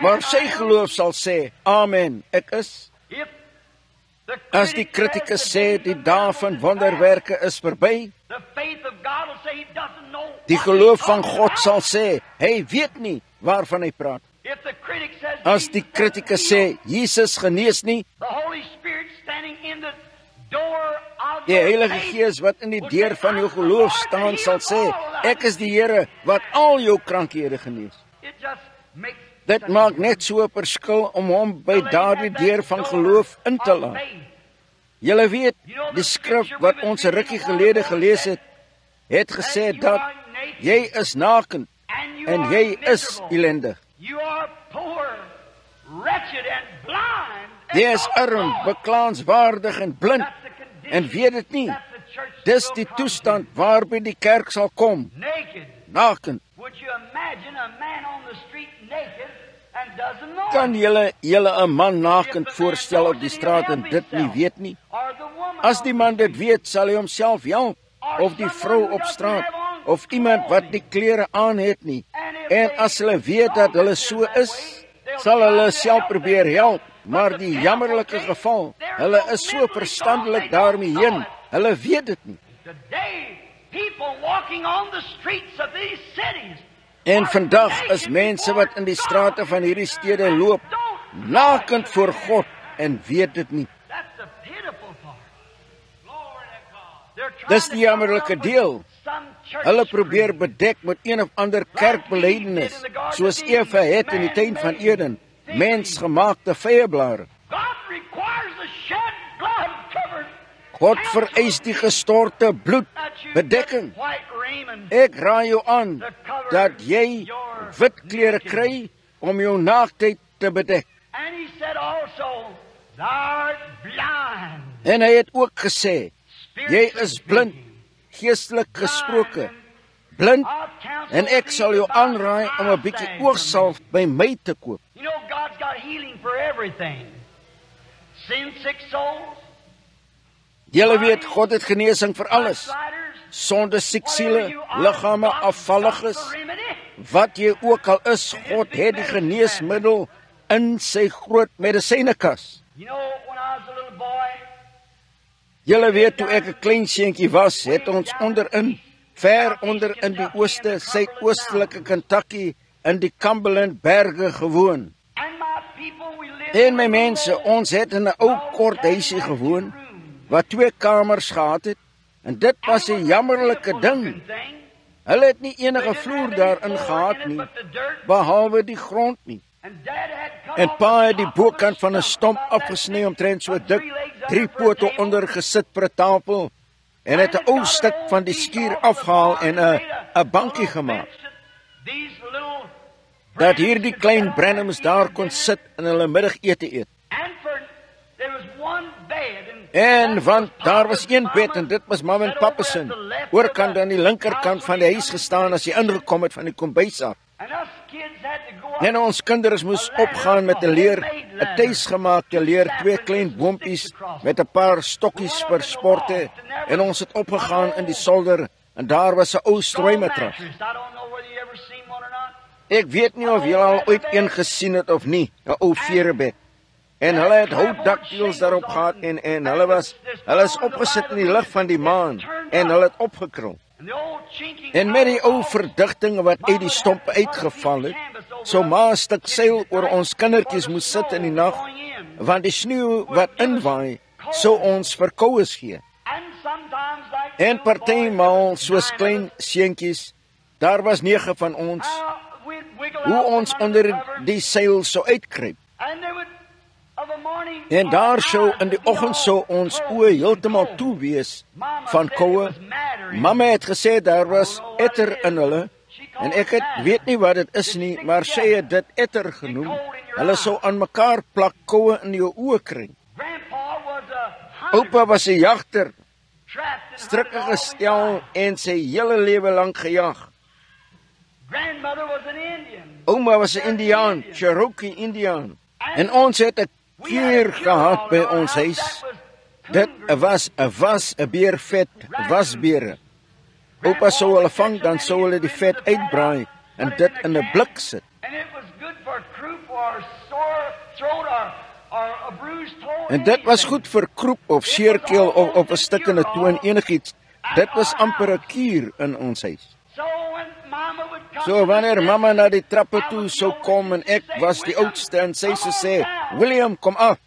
Maar sy geloof sal sê, amen, ek is. As die kritikus sê, die dae van wonderwerke is verby, die geloof van God sal sê, hy weet nie waarvan hy praat. As die kritikus sê, Jesus genees nie, die Heilige Gees wat in die deur van jou geloof staan sal sê, ek is die Here wat al jou krankhede genees. Dit maak net so 'n verskil om hom by daardie deur van geloof in te laat. Julle weet, die skrif wat ons 'n rukkie gelede gelees het gesê dat jy is nakend en jy is ellendig. Jy is arm, beklaanswaardig en blind en weet dit nie. Dis die toestand waarby die kerk sal kom. Nakend. Kan julle 'n man nakend voorstel op die straat en dit nie weet nie? As die man dit weet, sal hy homself help, of die vrou op straat, of iemand wat die klere aan het nie. En as hulle weet dat hulle so is, sal hulle self probeer help. Maar die jammerlike geval, hulle is so verstandelik daarmee heen, hulle weet dit nie. En vandag is mense wat in die strate van hierdie stede loop, nakend voor God en weet dit nie. Dis die jammerlike deel. Hulle probeer bedek met een of ander kerkbelydenis, soos Eva het in die tuin van Eden, mensgemaakte vyeblare. God vereis die gestorte bloed bedekking. Ek raai jou aan dat jy wit klere kry om jou naaktheid te bedek. En hy het ook gesê, jy is blind, geestelik gesproke, blind, en ek sal jou aanraai om 'n bietjie oogsalf by my te koop. Julle weet, God het genesing vir alles. Sonde, siek siele, liggame, afvalliges, wat jy ook al is, God het die geneesmiddel in sy groot medisynekas. Julle weet, toe ek 'n klein seentjie was, het ons ver onder in die ooste, suidoostelike Kentucky, in die Cumberland berge gewoon. En my mense, ons het in 'n ou kort huisie gewoon, wat 2 kamers gehad het, en dit was 'n jammerlike ding. Hulle het nie enige vloer daarin gehad nie, behalwe die grond nie. En pa het die bokant van 'n stomp afgesny omtrent so dik, 3 pote onder gesit vir 'n tafel en het 'n ou stuk van die skuur afgehaal en 'n bankie gemaak. Dat hierdie klein Branhams daar kon sit en hulle middagete eet. En want daar was een bed en dit was mam en pappa se. Oorkant aan die linkerkant van die huis gestaan as jy ingekom het van die kombuis af. En ons kinders moes opgaan met 'n leer, 'n tuisgemaakte leer, 2 klein boompies met 'n paar stokkies vir sporte en ons het opgegaan in die solder en daar was 'n ou strooimatras. Ek weet nie of julle al ooit een gesien het of nie, 'n ou veerebed. En hulle het houtdakdeels daarop gehad en hulle is opgesit in die lig van die maan en hulle het opgekrul. En met die ou verdigtinge wat uit die stompe uitgeval het, so maar 'n stuk seil oor ons kindertjies moes sit in die nag, want die sneeu wat inwaai, sou ons verkoues gee. En partymaal soos klein seentjies, daar was 9 van ons, hoe ons onder die seil sou uitkruip. En daar sou in die oggend sou ons oë heeltemal toe wees van koue. Mamma het gesê daar was etter in hulle en ek weet nie wat dit is nie, maar sy het dit etter genoem. Hulle sou aan mekaar plak koue in jou oë kry. Oupa was 'n jagter, strikke gestel en sy hele lewe lank gejag. Ouma was 'n Indiaan, Cherokee Indiaan. En ons het 'n kier gehad by ons huis. Dit was 'n beervet, wasbeere. Oupa sou hulle vang, dan sou hulle die vet uitbraai en dit in 'n blik sit. En dit was goed vir kroep of seerkeel of 'n stukkende toon, enigiets. Dit was amper 'n kuur in ons huis. So wanneer mamma na die trappe toe sou kom en ek was die oudste en sy sê, "William, kom af."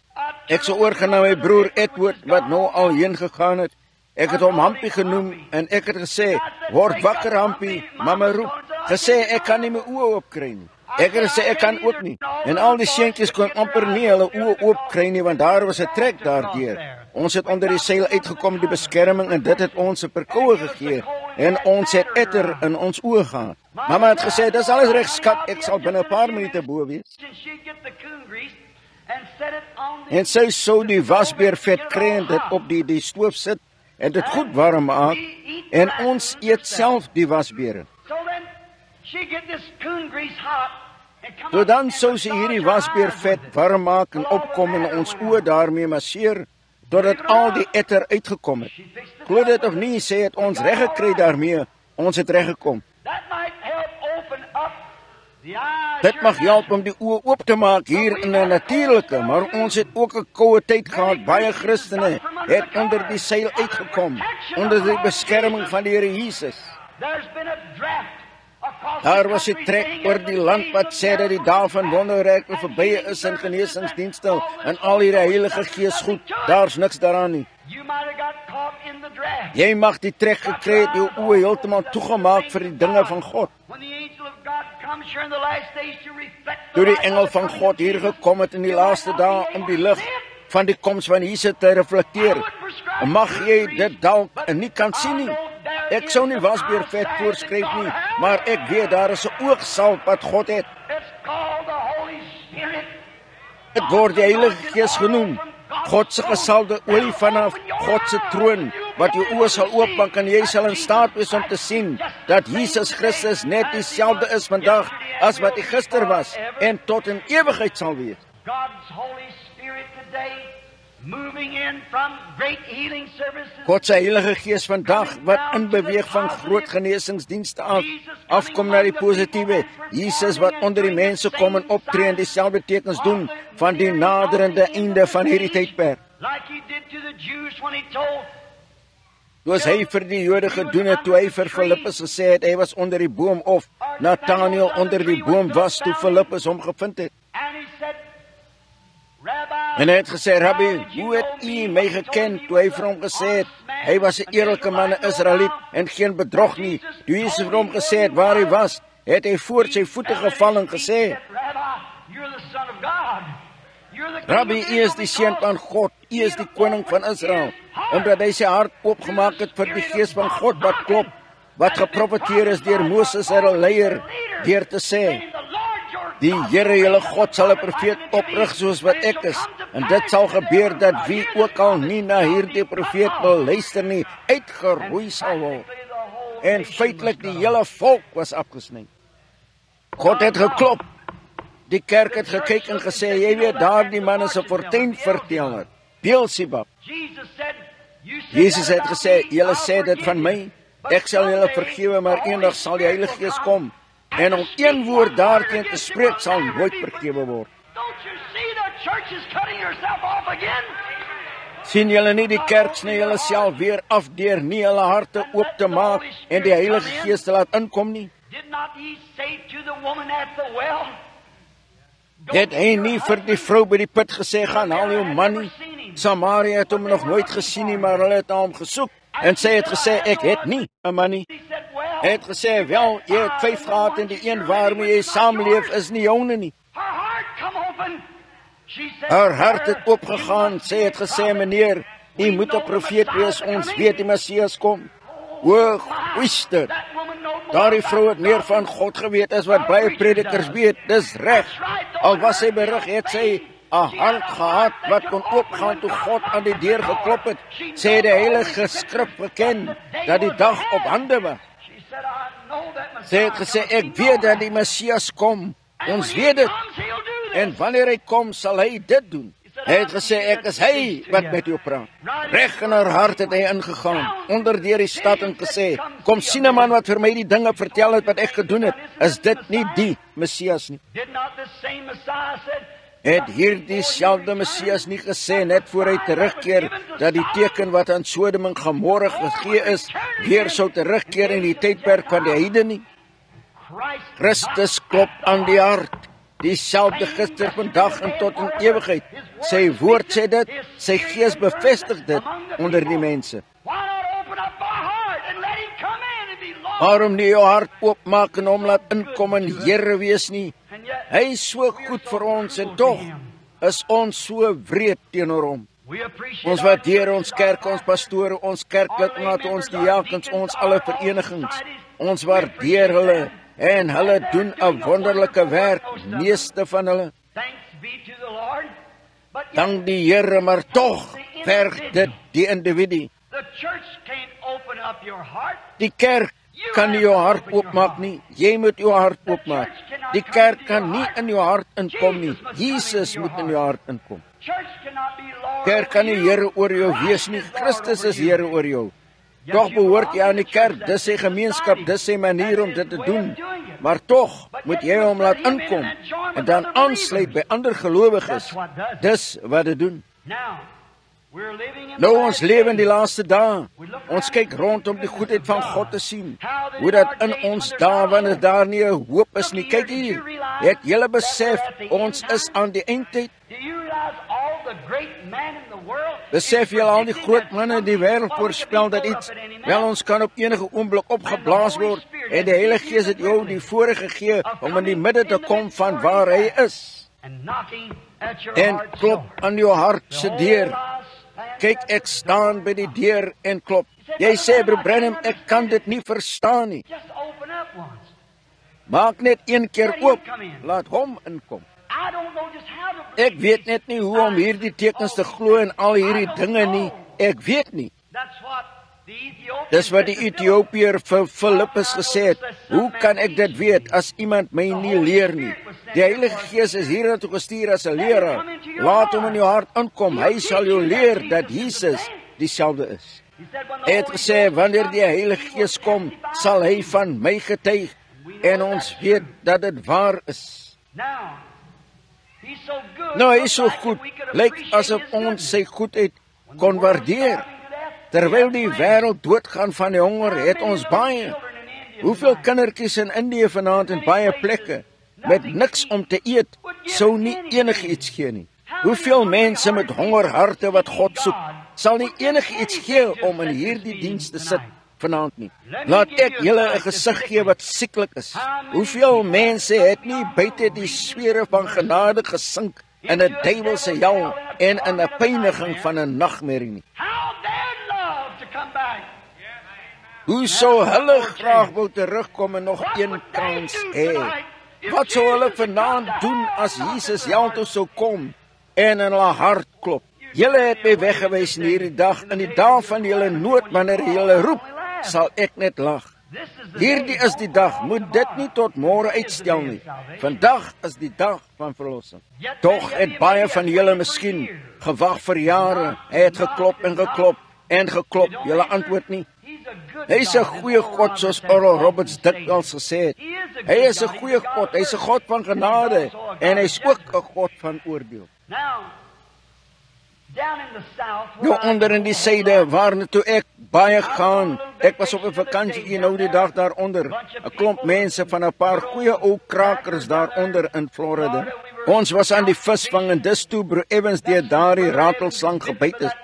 Ek sou oorgaan na my broer Edward wat nou al heen gegaan het. Ek het hom Hampie genoem en ek het gesê, "Word wakker Hampie," mamma roep. Gesê ek kan nie my oë oopkry nie. Ek het gesê ek kan ook nie. En al die seentjies kon amper nie hulle oë oopkry nie want daar was 'n trek daardeur. Ons het onder die seil uitgekom, die beskerming, en dit het ons 'n verkoue gegee en ons het etter in ons oë gehad. Mamma het gesê, "Dis alles reg skat, ek sal binne 'n paar minute bo wees." En sy sou die wasbeervet kry en dit op die stoof sit en dit goed warm maak en ons eet self die wasbeere. So dan sou sy hierdie wasbeervet warm maak en opkom en ons oë daarmee masseer totdat al die etter uitgekom het. Glo dit of nie, sê het ons reg gekry daarmee. Ons het reg gekom. Dit mag help om die oë oop te maak hier in 'n natuurlike, maar ons het ook 'n koue tyd gehad. Baie Christene het onder die seil uitgekom, onder die beskerming van die Here Jesus. Daar was 'n trek oor die land wat sê dat die dae van wonderwerke verby is en genesingsdienste en al die Heilige Gees goed. Daar's niks daaraan nie. Jy mag die trek gekry het, jou oë heeltemal toegemaak vir die dinge van God. Toe die engel van God hier gekom het in die laaste dae om die lig van die koms van Jesus te reflekteer, mag jy dit dalk nie kan sien nie. Ek sou nie wasbeervet voorskryf nie, maar ek weet daar is 'n oogsalf wat God het. Dit word die Heilige Gees genoem. God se gesalfde olie vanaf God se troon, wat jou oë sal oopmaak en jy sal in staat wees om te sien dat Jesus Christus net dieselfde is vandag as wat hy gister was en tot in ewigheid sal wees. God se Heilige Gees vandag wat inbeweeg van groot genesingsdienste afkom na die positiewe. Jesus wat onder die mense kom en optree en dieselfde tekens doen van die naderende einde van hierdie tydperk. Soos hy vir die Jode gedoen het toe hy vir Filippus gesê het hy was onder die boom, of Nathanael onder die boom was toe Filippus hom gevind het. En hy het gesê, "Rabbi, hoe het u my geken?" Toe hy vir hom gesê het, hy was 'n eerlike man, 'n Israeliet en geen bedrog nie. Toe Jesus vir hom gesê het waar hy was, het hy voor sy voete geval en gesê, Rabbi, U is die seun van God, U is die koning van Israel, omdat hy sy hart oopgemaak het vir die gees van God wat klop, wat geprofeteer is deur Moses, hulle leier, deur te sê, die Here julle God sal 'n profeet oprig soos wat ek is, en dit sal gebeur dat wie ook al nie na hierdie profeet wil luister nie, uitgeroei sal word. En feitelik die hele volk was afgesny. God het geklop. Die kerk het gekyk en gesê, jy weet, daardie man is 'n fortuinverteller, Beelzebub. Jesus het gesê, julle sê dit van my, ek sal julle vergewe, maar eendag sal die Heilige Gees kom, en om een woord daarteen te spreek sal nooit vergewe word. Sien julle nie die kerk sny julle self weer af deur nie hulle harte oop te maak en die Heilige Gees te laat inkom nie? Het hy nie vir die vrou by die put gesê, gaan haal jou man nie? Samaria het hom nog nooit gesien nie, maar hulle het na hom gesoek. En sy het gesê, ek het nie 'n man nie. Hy het gesê, wel, jy het 5 gehad en die een waarmee jy saamleef is nie joune nie. Haar hart het oopgegaan. Sy het gesê, meneer, u moet 'n profeet wees, ons weet die Messias kom. O, goeister, daardie vrou het meer van God geweet as wat baie predikers weet, dis reg. Al was sy berig, het sy 'n hart gehad wat kon oopgaan toe God aan die deur geklop het. Sy het die Heilige Skrif geken, dat die dag op hande was. Sy het gesê, ek weet dat die Messias kom, ons weet dit, en wanneer hy kom, sal hy dit doen. Hy het gesê, ek is hy wat met jou praat. Reg in haar hart het hy ingegaan, onder deur die stad en gesê, kom sien 'n man wat vir my die dinge vertel het wat ek gedoen het. Is dit nie die Messias nie? Het hierdie selfde Messias nie gesê, net voor hy terugkeer, dat die teken wat aan Sodom en Gomorra gegee is, weer sou terugkeer in die tydperk van die heidene nie? Christus klop aan die hart, dieselfde gister, vandag en tot in ewigheid. Sy woord sê dit, sy gees bevestig dit onder die mense. Waarom nie jou hart oopmaak en hom laat inkom en Here wees nie? Hy is so goed vir ons en tog is ons so wreed teenoor hom. Ons waardeer ons kerk, ons pastore, ons kerklidmate, ons diakens, ons alle verenigings. Ons waardeer hulle en hulle doen 'n wonderlike werk, meeste van hulle. Dank die Here, maar tog verg dit die individu. Die kerk kan nie jou hart oopmaak nie, jy moet jou hart oopmaak. Die kerk kan nie in jou hart inkom nie, Jesus moet in jou hart inkom. Kerk kan nie Here oor jou wees nie, Christus is Here oor jou. Toch behoort jy aan die kerk, dis sy gemeenskap, dis sy manier om dit te doen. Maar toch moet jy hom laat inkom en dan aansluit by ander gelowiges. Dis wat dit doen. Nou ons lewe in die laaste dae. Ons kyk rond om die goedheid van God te sien. Hoe dat in ons dae, wanneer daar nie 'n hoop is nie. Kyk hier, het julle besef, ons is aan die eindtyd. Besef julle al die groot manne in die wêreld voorspel dat iets, wel ons kan op enige oomblik opgeblaas word, en die Heilige Gees het jou die voorreg gegee om in die midde te kom van waar hy is. En klop aan jou hart se deur. Kyk, ek staan by die deur en klop. Jy sê, Broer Branham, ek kan dit nie verstaan nie. Maak net een keer oop, laat hom inkom. Ek weet net nie hoe om hierdie tekens te glo en al hierdie dinge nie. Ek weet nie. Dis wat die Ethiopiër vir Filippus gesê het. Hoe kan ek dit weet as iemand my nie leer nie? Die Heilige Gees is hier naartoe gestuur as 'n leraar. Laat hom in jou hart inkom. Hy sal jou leer dat Jesus dieselfde is. Hy het gesê, wanneer die Heilige Gees kom, sal hy van my getuig. En ons weet dat dit waar is. Nou, hy is so goed. Lyk asof ons sy goedheid kon waardeer. Terwyl die wêreld doodgaan van die honger, het ons baie. Hoeveel kindertjies in Indië vanaand in baie plekke, met niks om te eet, sou nie enigiets gee nie. Hoeveel mense met hongerharte wat God soek, sal nie enigiets gee om in hierdie diens te sit vanaand nie. Laat ek julle 'n gesig gee wat sieklik is. Hoeveel mense het nie buite die sfere van genade gesink in 'n duiwelse hel en in 'n pyniging van 'n nagmerrie nie. How they'd love to come back. Hoe sou hulle graag wou terugkom en nog een kans hê? Wat sou hulle vanaand doen as Jesus hel toe sou kom en in hulle hart klop? Julle het my weggewys in hierdie dag, in die dag van julle nood, wanneer julle roep, sal ek net lag. Hierdie is die dag, moet dit nie tot môre uitstel nie. Vandag is die dag van verlossing. Tog het baie van julle miskien gewag vir jare. Hy het geklop en geklop en geklop. Julle antwoord nie. Hy is 'n goeie God, soos Oral Roberts dikwels gesê het. Hy is 'n goeie God, hy is 'n God van genade en hy is ook 'n God van oordeel. Nou onder in die suide waarna toe ek baie gaan. Ek was op 'n vakansie nou die dag daaronder. 'n Klomp mense van 'n paar goeie ou krakers daaronder in Florida. Ons was aan die visvang en dis toe broer Evans deur daardie ratelslang gebyt is.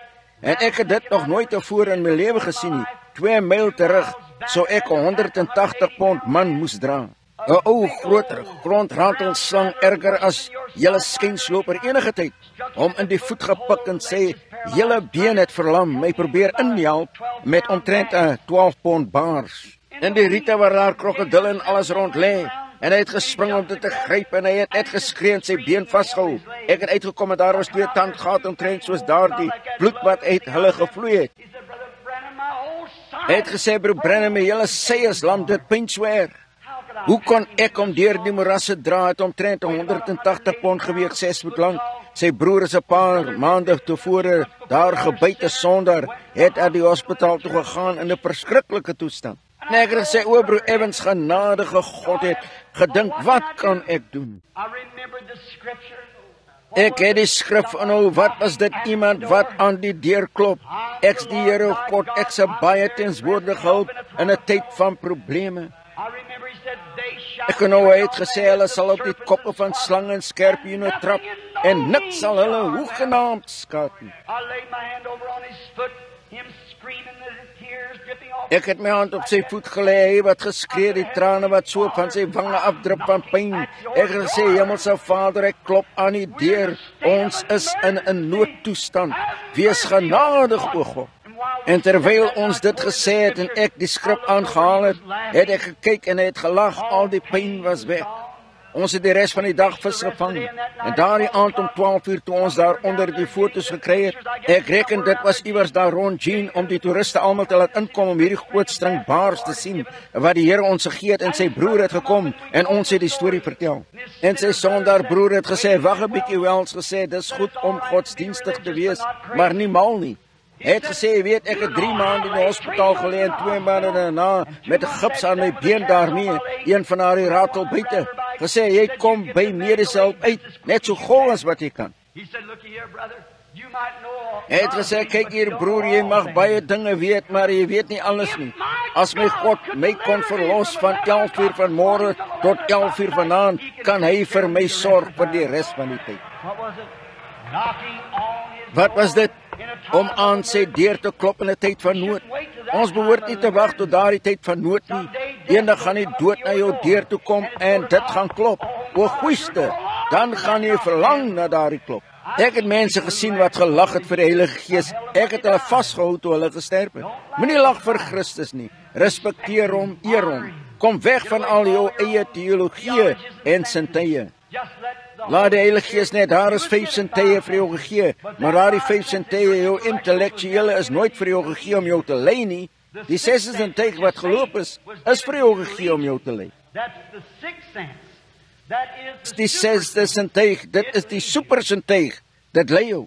En ek het dit nog nooit tevore in my lewe gesien nie. 2 myl terug sou ek 'n 180 pond man moes dra. 'n Ou groter grondratelslang erger as julle skynsloper enige tyd. Hom in die voet gepik en sê, julle been het verlam, my probeer inhelp met omtrent 'n 12 pond baars. In die riete waar daar krokodille en alles rond lê. En hy het gespring om dit te gryp en hy het net geskree en sy been vasgehou. Ek het uitgekom en daar was 2 tandgate omtrent soos daardie bloed wat uit hulle gevloei het. Hy het gesê, broer Branham, my hele sy is lam, dit pyn so erg. Hoe kon ek hom deur die morasse dra? Het omtrent 180 pond geweeg, 6 voet lank. Sy broer is 'n paar maande tevore daar gebyte sonder, het aan die hospitaal toe gegaan in 'n verskriklike toestand. En ek het gesê, o broer Evans, genadige God het gedink, wat kan ek doen? Ek het die skrif aanhou, wat was dit iemand wat aan die deur klop? Ek's die Here God, ek's 'n baie tenswoordige hulp in 'n tyd van probleme. Ek nou het gesê, hulle sal op die koppe van slange en skorpioene trap en niks sal hulle hoegenaamd skaad nie. Ek het my hand op sy voet gelê, hy wat geskree, die trane wat so van sy wange afdrup van pyn. Ek het gesê, Hemelse Vader, ek klop aan die deur, ons is in 'n noodtoestand. Wees genadig, o God. En terwyl ons dit gesê het en ek die skrif aangehaal het, het ek gekyk en hy het gelag, al die pyn was weg. Ons het die res van die dag vis gevang. En daardie aand om 12 uur toe ons daar onder die foto's gekry het, ek reken dit was iewers daar rond Jean om die toeriste almal te laat inkom om hierdie groot string baars te sien wat die Here ons gegee het en sy broer het gekom en ons het die storie vertel. En sy sondaarbroer het gesê, wag 'n bietjie, Wells gesê, dis goed om godsdienstig te wees, maar nie mal nie. Hy het gesê, weet, ek het 3 maande in die hospitaal gelê en 2 maande daarna met 'n gips aan my been daarmee, een van haar ratelbyte. Gesê, jy kom by mediese hulp uit, net so gou as wat jy kan. Hy het gesê, kyk hier broer, jy mag baie dinge weet, maar jy weet nie alles nie. As my God my kon verlos van 11 uur vanmôre tot 11 uur vanaand, kan hy vir my sorg vir die res van die tyd. Wat was dit? Om aan sy deur te klop in 'n tyd van nood. Ons behoort nie te wag tot daardie tyd van nood nie. Eendag gaan die dood na jou deur toe kom en dit gaan klop. O goeieste, dan gaan jy verlang na daardie klop. Ek het mense gesien wat gelag het vir die Heilige Gees. Ek het hulle vasgehou toe hulle gesterf het. Moenie lag vir Christus nie. Respekteer hom, eer hom. Kom weg van al jou eie teologie en sintuie. Laat die Heilige Gees net, daar is 5 sintuie vir jou gegee, maar daardie 5 sintuie, jou intellektuele is nooit vir jou gegee om jou te lei nie. Die 6 sintuie wat geloop is vir jou gegee om jou te lei. Die 6de sintuie, dit is die super sintuie, dit lei jou.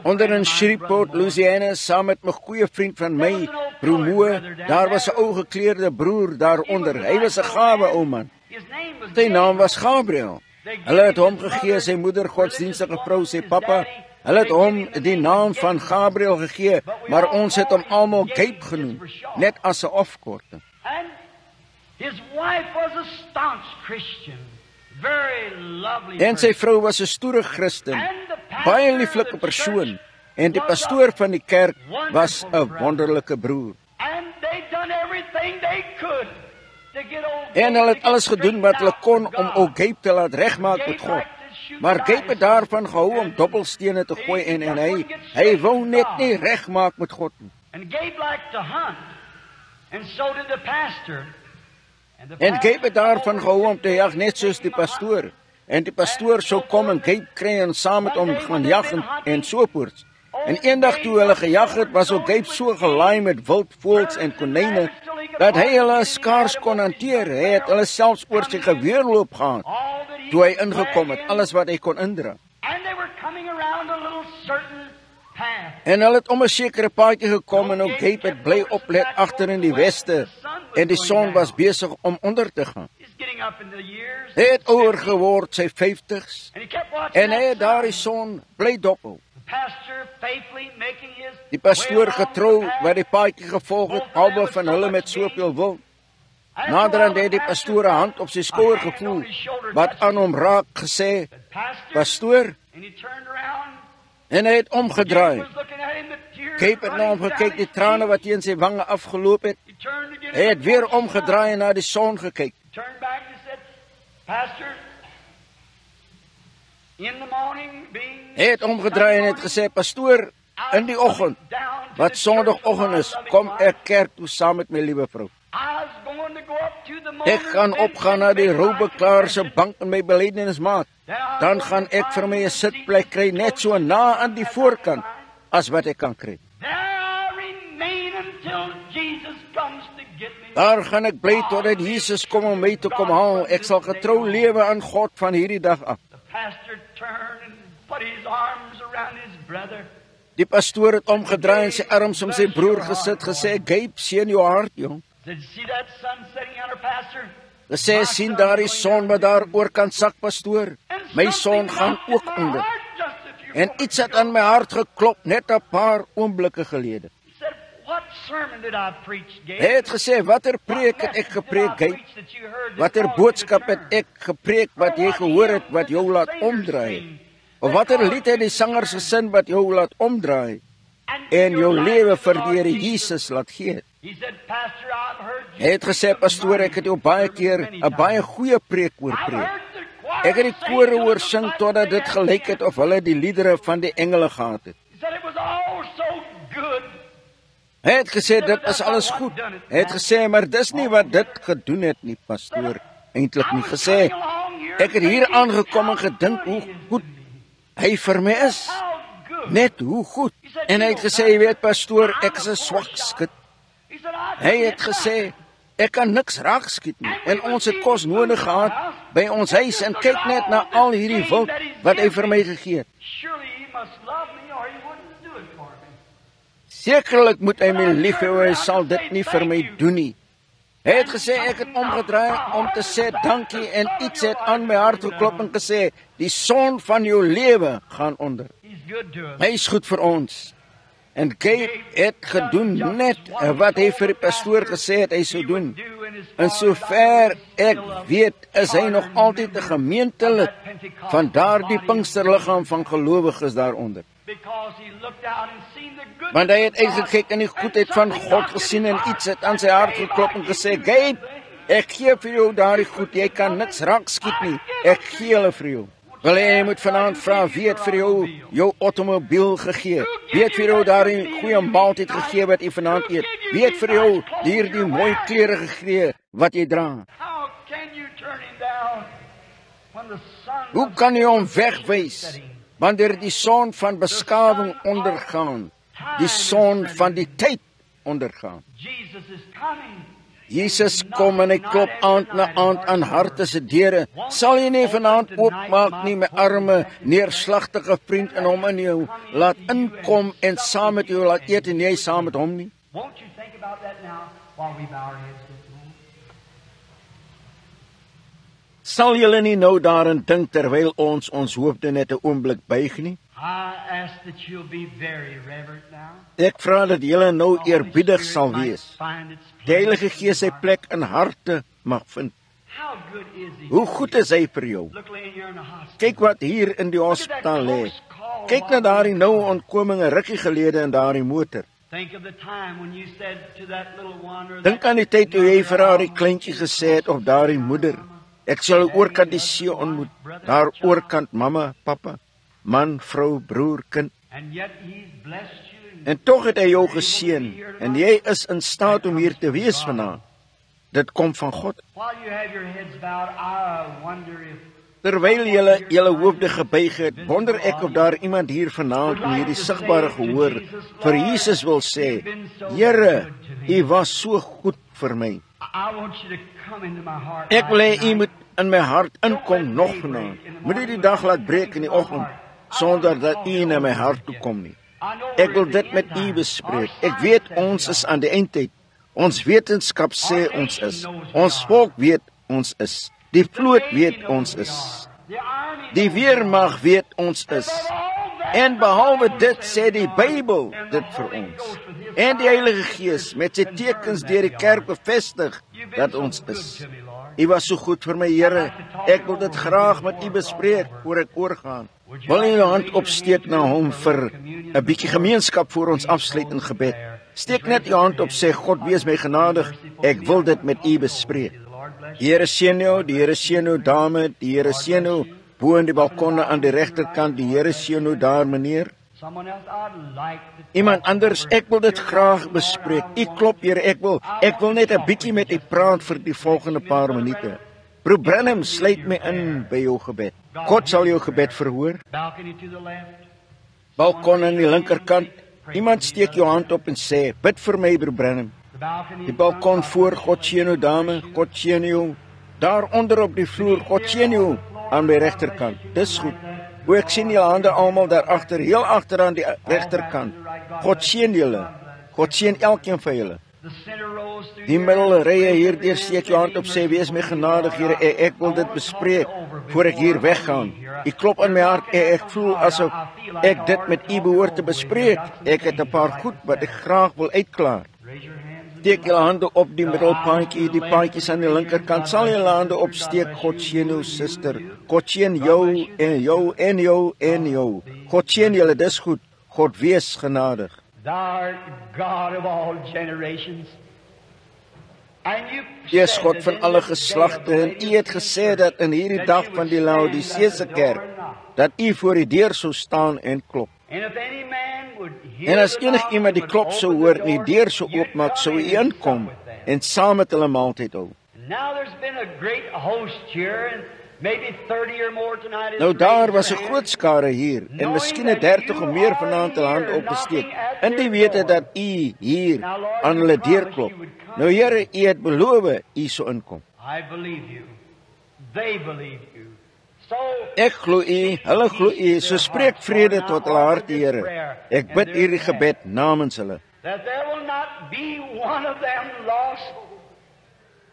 Onder in Shreveport, Louisiana, saam met my goeie vriend van my, broer Moe, daar was 'n ou gekleurde broer daaronder. Hy was 'n gawe ou man. Sy naam was Gabriel. Hulle het hom gegee, sy moeder, godsdienstige vrou, sy pappa. Hulle het hom die naam van Gabriel gegee, maar ons het hom almal Gabe genoem, net as 'n afkorting. En sy vrou was 'n stoere Christen, baie lieflike persoon, en die pastoor van die kerk was 'n wonderlike broer. En hulle het alles gedoen wat hulle kon om ou Gabe te laat regmaak met God. Maar Gabe het daarvan gehou om dobbelstene te gooi en hy wou net nie regmaak met God nie. And Gabe liked to hunt, and so did the pastor. En Gabe het daarvan gehou om te jag net soos die pastoor. En die pastoor sou kom en Gabe kry en saam met hom gaan jag en sovoorts. En eendag toe hulle gejag het, was ook Gabe so gelaai met wildvoëls en konyne dat hy hulle skaars kon hanteer. Hy het hulle selfs oor sy geweerloop gehad toe hy ingekom het, alles wat hy kon indra. En hulle het om 'n sekere paadjie gekom en ook Gabe het bly oplet agter in die weste en die son was besig om onder te gaan. Hy het ouer geword, sy 50's, en hy het daardie son bly dophou. Die pastoor getrou wat die paadjie gevolg het, albei van hulle met soveel wil. Naderhand het die pastoor 'n hand op sy skouer gevoel wat aan hom raak gesê, "Pastoor," en hy het omgedraai. Gabe het na hom gekyk, die trane wat teen sy wange afgeloop het. Hy het weer omgedraai en na die son gekyk. Hy het omgedraai en het gesê, "Pastoor, in die oggend, wat Sondagoggend is, kom ek kerk toe saam met my liewe vrou. Ek gaan opgaan na die roubeklaar se bank in my belydenismaat. Dan gaan ek vir my 'n sitplek kry net so na aan die voorkant as wat ek kan kry. Daar gaan ek bly totdat Jesus kom om my te kom haal. Ek sal getrou lewe aan God van hierdie dag af." Die pastoor het omgedraai en sy arms om sy broer gesit, gesê, "Gabe, seën jou hart, jong." Gesê, "Sien daardie son wat daar oor kan sak, pastoor? My son gaan ook onder." En iets het aan my hart geklop net 'n paar oomblikke gelede. Hy het gesê, "Watter preek het ek gepreek, Gabe? Watter boodskap het ek gepreek wat jy gehoor het wat jou laat omdraai? Of watter lied het die sangers gesin wat jou laat omdraai en jou lewe vir die Here Jesus laat gee?" Hy het gesê, "Pastoor, ek het jou baie keer 'n baie goeie preek oor preek. Ek het die kore hoor sing totdat dit gelyk het of hulle die liedere van die engele gehad het." Hy het gesê, "Dit is alles goed." Hy het gesê, "Maar dis nie wat dit gedoen het nie, pastoor. Eintlik nie gesê. Ek het hier aangekom en gedink hoe goed hy vir my is. Net hoe goed." En hy het gesê, "Jy weet, pastoor, ek is 'n swak skut." Hy het gesê, "Ek kan niks raak skiet nie. En ons het kos nodig gehad by ons huis en kyk net na al hierdie wild wat hy vir my gegee het. Sekerlik moet hy my lief hê, hy sal dit nie vir my doen nie." Hy het gesê, "Ek het omgedraai om te sê dankie en iets het aan my hart geklop en gesê, die son van jou lewe gaan onder." Hy is goed vir ons. En Gabe het gedoen net wat hy vir die pastoor gesê het hy sou doen. En sover ek weet, is hy nog altyd 'n gemeentelid van daardie Pinksterliggaam van gelowiges daaronder. Want hy het uitgekyk en die goedheid van God gesien en iets het aan sy hart geklop en gesê, "Gabe, ek gee vir jou daardie goed, jy kan niks raak skiet nie, ek gee hulle vir jou." Wel, jy moet vanaand vra, wie het vir jou automobiel gegee? Wie het vir jou daardie goeie maaltyd gegee wat jy vanaand eet? Wie het vir jou hierdie mooi klere gegee wat jy dra? Hoe kan jy hom wegwys wanneer die son van beskawing ondergaan, die son van die tyd ondergaan? Jesus kom en hy klop aand na aand aan harte se deure. Sal jy nie vanaand oopmaak nie, my arme, neerslagtige vriend, en hom in jou laat inkom en saam met jou laat eet en jy saam met hom nie? Sal julle nie nou daarin dink terwyl ons hoofde net 'n oomblik buig nie? Ek vra dat julle nou eerbiedig sal wees. Die Heilige Gees sy plek in harte mag vind. Hoe goed is hy vir jou? Kyk wat hier in die hospitaal lê. Kyk na daardie nou ontkoming 'n rukkie gelede in daardie motor. Dink aan die tyd toe jy vir daardie kleintjie gesê het of daardie moeder, Ek sal oorkant die see ontmoet, daar oorkant mamma, papa, man, vrou, broer, kind. En tog het hy jou geseën, en jy is in staat om hier te wees vanaand. Dit kom van God. Terwyl julle hoofde gebuig het, wonder ek of daar iemand hier vanaand in hierdie sigbare gehoor vir Jesus wil sê, Here, U was so goed vir my. Ek wil hê U moet in my hart inkom nog vanaand. Moet die dag laat breek in die oggend, sonder dat U na my hart toe kom nie. Ek wil dit met U bespreek. Ek weet ons is aan die eindtyd. Ons wetenskap sê ons is. Ons volk weet ons is. Die vloot weet ons is. Die weermag weet ons is. En behalwe dit sê die Bybel dit vir ons. En die Heilige Gees met sy tekens deur die kerk bevestig dat ons is. U was so goed vir my, Here. Ek wil dit graag met U bespreek voor ek oorgaan. Wil jy jou hand opsteek na hom vir 'n bietjie gemeenskap voor ons afsluit in gebed? Steek net jou hand op, sê God, wees my genadig. Ek wil dit met U bespreek. Die Here seën jou, die Here seën jou dame, die Here seën jou bo in die balkonne aan die regterkant, die Here seën jou daar, meneer. Iemand anders, ek wil dit graag bespreek. U klop, Here, ek wil net 'n bietjie met U praat vir die volgende paar minute. Broer Branham, sluit my in by jou gebed. God sal jou gebed verhoor. Balkon aan die linkerkant. Iemand steek jou hand op en sê, bid vir my, broer Branham. Die balkon voor, God seën jou dame, God seën jou. Daar onder op die vloer, God seën jou aan my regterkant. Dis goed. O, ek sien julle hande almal daar agter, heel agter aan die regterkant. God seën julle. God seën elkeen van julle. Die middelrye hierdeur steek jou hand op, sê, wees my genadig, Here, ek wil dit bespreek voor ek hier weggaan. U klop aan my hart, ek voel asof ek dit met U behoort te bespreek. Ek het 'n paar goed wat ek graag wil uitklaar. Steek julle hande op die middelpaadjie, die paadjies aan die linkerkant. Sal julle hande opsteek, God seën jou suster. God seën jou en jou en jou en jou. God seën julle, dis goed. God wees genadig. U is God van alle geslagte en U het gesê dat in hierdie dag van die Laodiseëse kerk dat U voor die deur sou staan en klop. En as enigiemand die klop sou hoor en die deur sou oopmaak, sou U inkom en saam met hulle maaltyd hou. Nou daar was 'n groot skare hier en miskien 30 of meer vanaand hulle hande opgesteek. In die wete dat U hier aan hulle deur klop. Nou Here, U het beloof U sou inkom. Ek glo U, hulle glo U, so spreek vrede tot hulle harte, Here. Ek bid hierdie gebed namens hulle.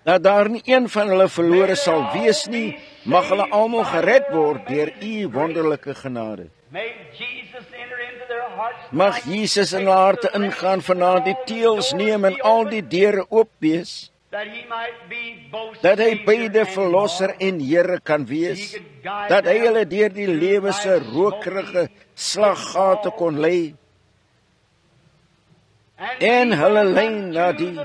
Dat daar nie een van hulle verlore sal wees nie, mag hulle almal gered word deur U wonderlike genade. Mag Jesus in hulle harte ingaan vanaand, die teels neem en al die deure oop wees, dat hy beide verlosser en Here kan wees, dat hy hulle deur die lewe se rokerige slaggate kon lei, en hulle lei na die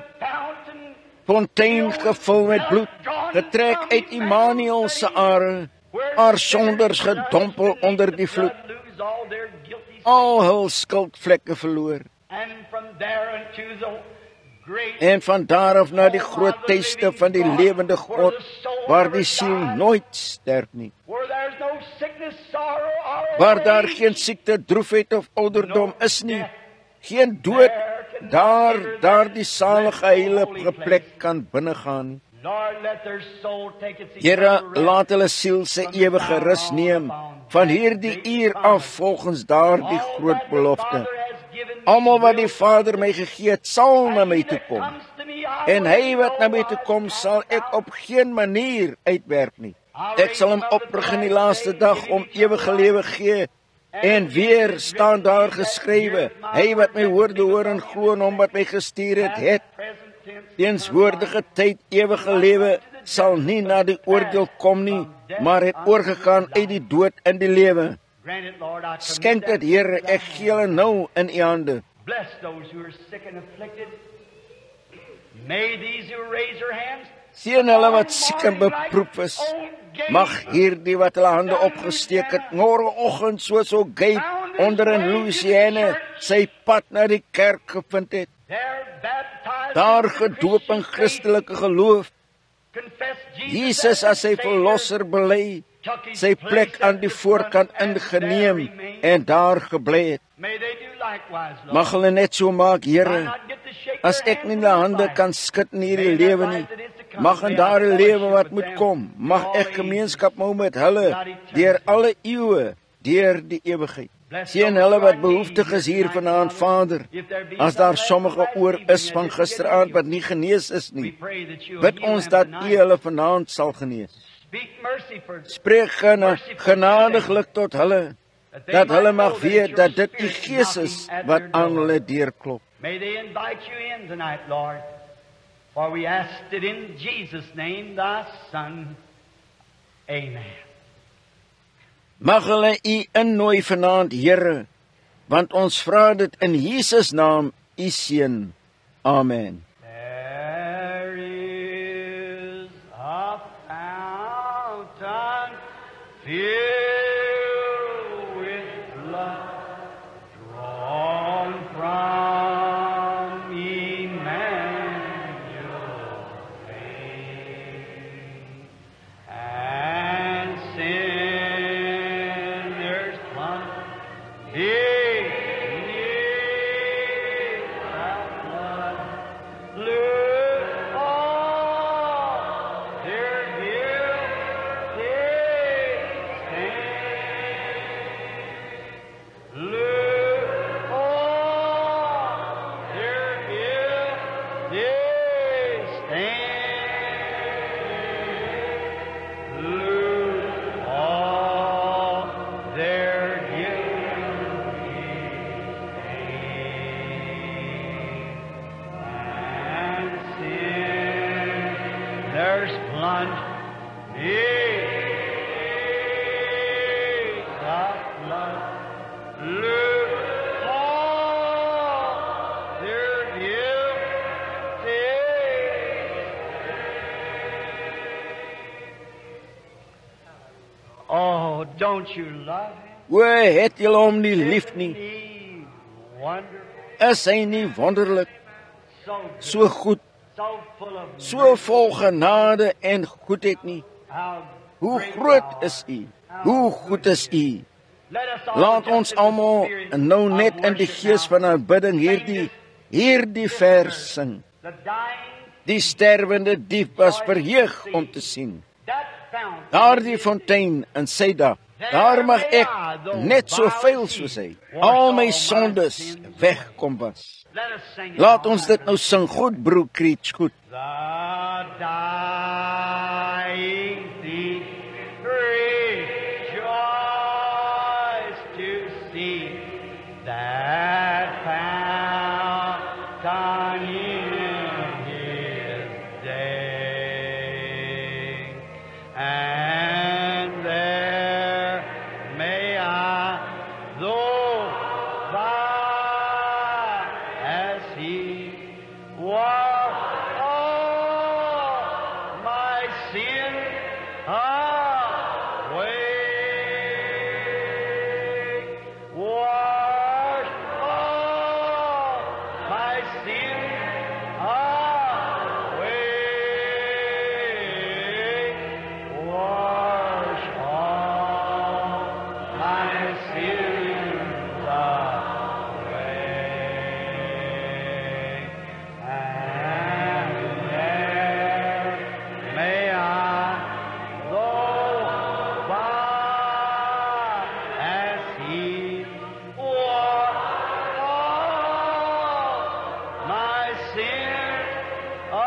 fontein gevul met bloed, getrek uit Immanuel se are, haar sonders gedompel onder die vloed, al hul skuldvlekke verloor, en van daar af na die groot tuiste van die lewende God, waar die siel nooit sterf nie, waar daar geen siekte, droefheid of ouderdom is nie, geen dood, daar die salige heilige plek kan binnegaan. Here, laat hulle siel se ewige rus neem, van hierdie uur af volgens daardie groot belofte. Almal wat die Vader my gegee het, sal na my toe kom. En hy wat na my toe kom, sal ek op geen manier uitwerp nie. Ek sal hom oprig in die laaste dag om ewige lewe gee. En weer staan daar geskrywe, hy wat my woorde hoor en glo in hom wat my gestuur het, teenswoordige tyd ewige lewe, sal nie na die oordeel kom nie, maar het oorgegaan uit die dood in die lewe. Skenk dit, Here, ek gee hulle nou in U hande. Seën hulle wat siek en beproef is. Mag hierdie wat hulle hande opgesteek het, môreoggend soos ook Gabe onder in Louisiana sy pad na die kerk gevind het. Daar gedoop in Christelike geloof, Jesus as sy verlosser bely, sy plek aan die voorkant ingeneem en daar gebly het. Mag hulle net so maak, Here, as ek nie my hande kan skud in hierdie lewe nie, mag in daardie lewe wat moet kom, mag ek gemeenskap hou met hulle, deur alle eeue, deur die ewigheid. Seën hulle wat behoeftig is hier vanaand, Vader, as daar sommige oor is van gisteraand wat nie genees is nie, bid ons dat U hulle vanaand sal genees. Spreek genadiglik tot hulle, dat hulle mag weet dat dit U Gees is wat aan hulle deurklop. May they invite you in tonight, Lord, for we asked it in Jesus' name, thy Son. Amen. Mag hulle U innooi vanaand, Here, want ons vra dit in Jesus' naam, U Seun. Amen. There is a fountain filled with blood drawn from Emmanuel's vein, and sinners plunged beneath that blood. Look on their guilty stain. Look on their guilty stain. Look on their guilty stain. And sinners plunged beneath the flood. Look on their guilty stain. Oh, don't you love Him? O, het julle hom nie lief nie? He wonderful, Is hy nie wonderlik, so good, so goed, so full of so vol genade en goedheid nie? how Hoe great groot thou art. is U? Hoe goed is U? Let us all Laat just ons in the almal spirit nou of net in die worship gees now van aanbidding hierdie vers sing. The dying, Die sterwende dief was verheug om te sien. that fountain, Daardie fontein in sy dak, daar mag ek net so vuil soos hy, al my sondes wegkom was. let us sing it Laat all ons dit nou sing, goed broer Creech, goed. The dying thief rejoiced to see that fountain in his day. And there may I, though by as he was all my sin away, wash all my sin away, wash all my sins away. And there may I go by as he washed all my sin away.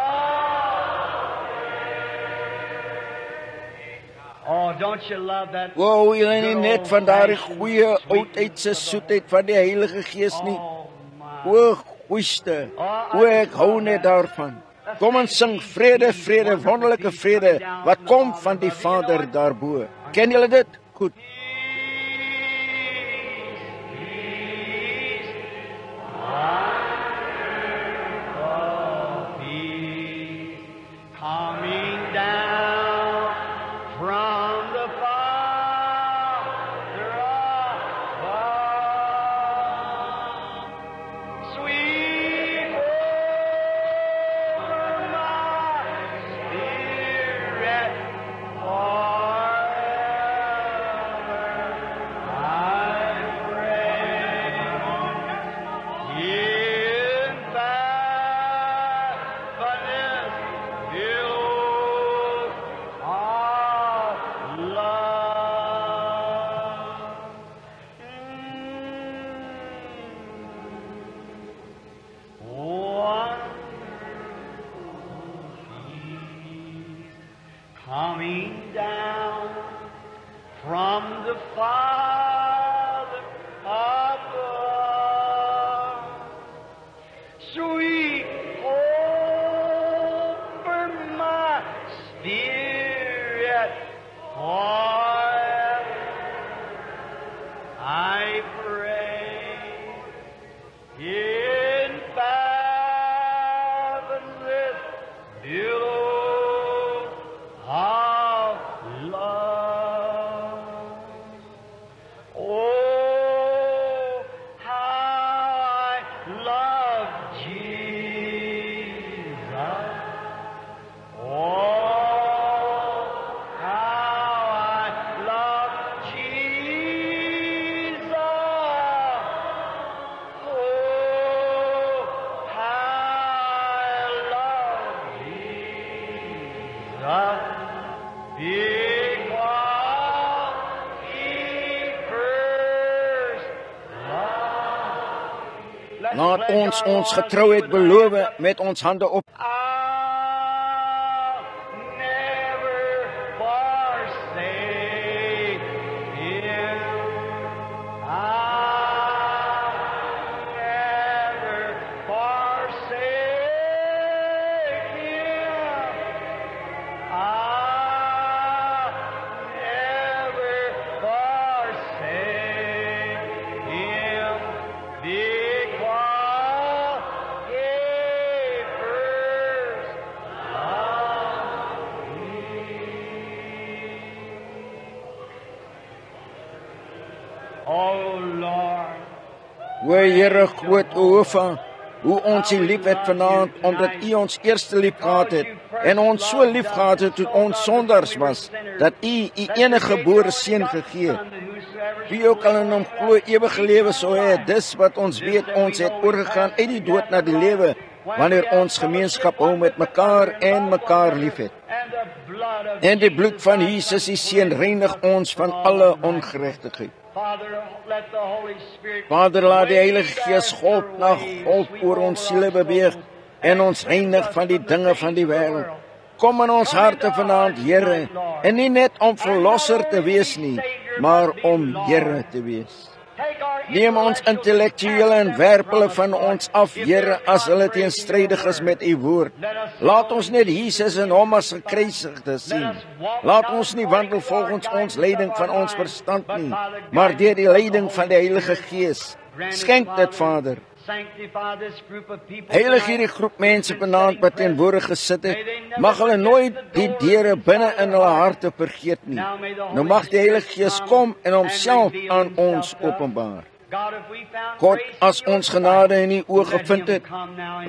Oh, don't you love that? Wow, julle nie net van daardie goeie oudheidse soetheid van die Heilige Gees nie. Oh, my. O, goeieste, o, ek hou net daarvan. Kom en sing vrede, vrede, wonderlike vrede, wat kom van die Vader daarbo. Ken julle dit? Goed. Peace, coming coming down from the Father above. Sweet hope for my spirit forever. I pray in fathomless billow of love. Oh, how I love Jesus. Oh, how I love Jesus. Oh, how I love Jesus. Because He first loved. Laat ons getrouheid beloof met ons hande op. I'll never forsake Him. I'll never forsake Him. I'll never forsake Him because He first loved me. Oh Lord, O Here groot Jehova, hoe ons U liefhet vanaand, omdat U ons eerste lief gehad het, en ons so lief gehad het toe ons sondaars was, dat U U enige gebore seun gegee het. Wie ook al in hom glo ewige lewe sou hê, dis wat ons weet, ons het oorgegaan uit die dood na die lewe, wanneer ons gemeenskap hou met mekaar en mekaar liefhet. En die bloed van Jesus die seun reinig ons van alle ongeregtigheid. Vader, laat die Heilige Gees golf na golf oor ons siele beweeg en ons reinig van die dinge van die wêreld. Kom in ons harte vanaand, Here, en nie net om verlosser te wees nie, maar om Here te wees. Neem ons intellektuele en werp hulle van ons af, Here, as hulle teenstrydig is met U woord. Laat ons net Jesus en hom as gekruisigde sien. Laat ons nie wandel volgens ons leiding van ons verstand nie, maar deur die leiding van die Heilige Gees. Skenk dit, Vader. Heilig hierdie groep mense vanaand wat teenwoordig gesit het, mag hulle nooit die deure binne in hulle harte vergeet nie. Nou mag die Heilige Gees kom en homself aan ons openbaar. God, as ons genade in U oë gevind het,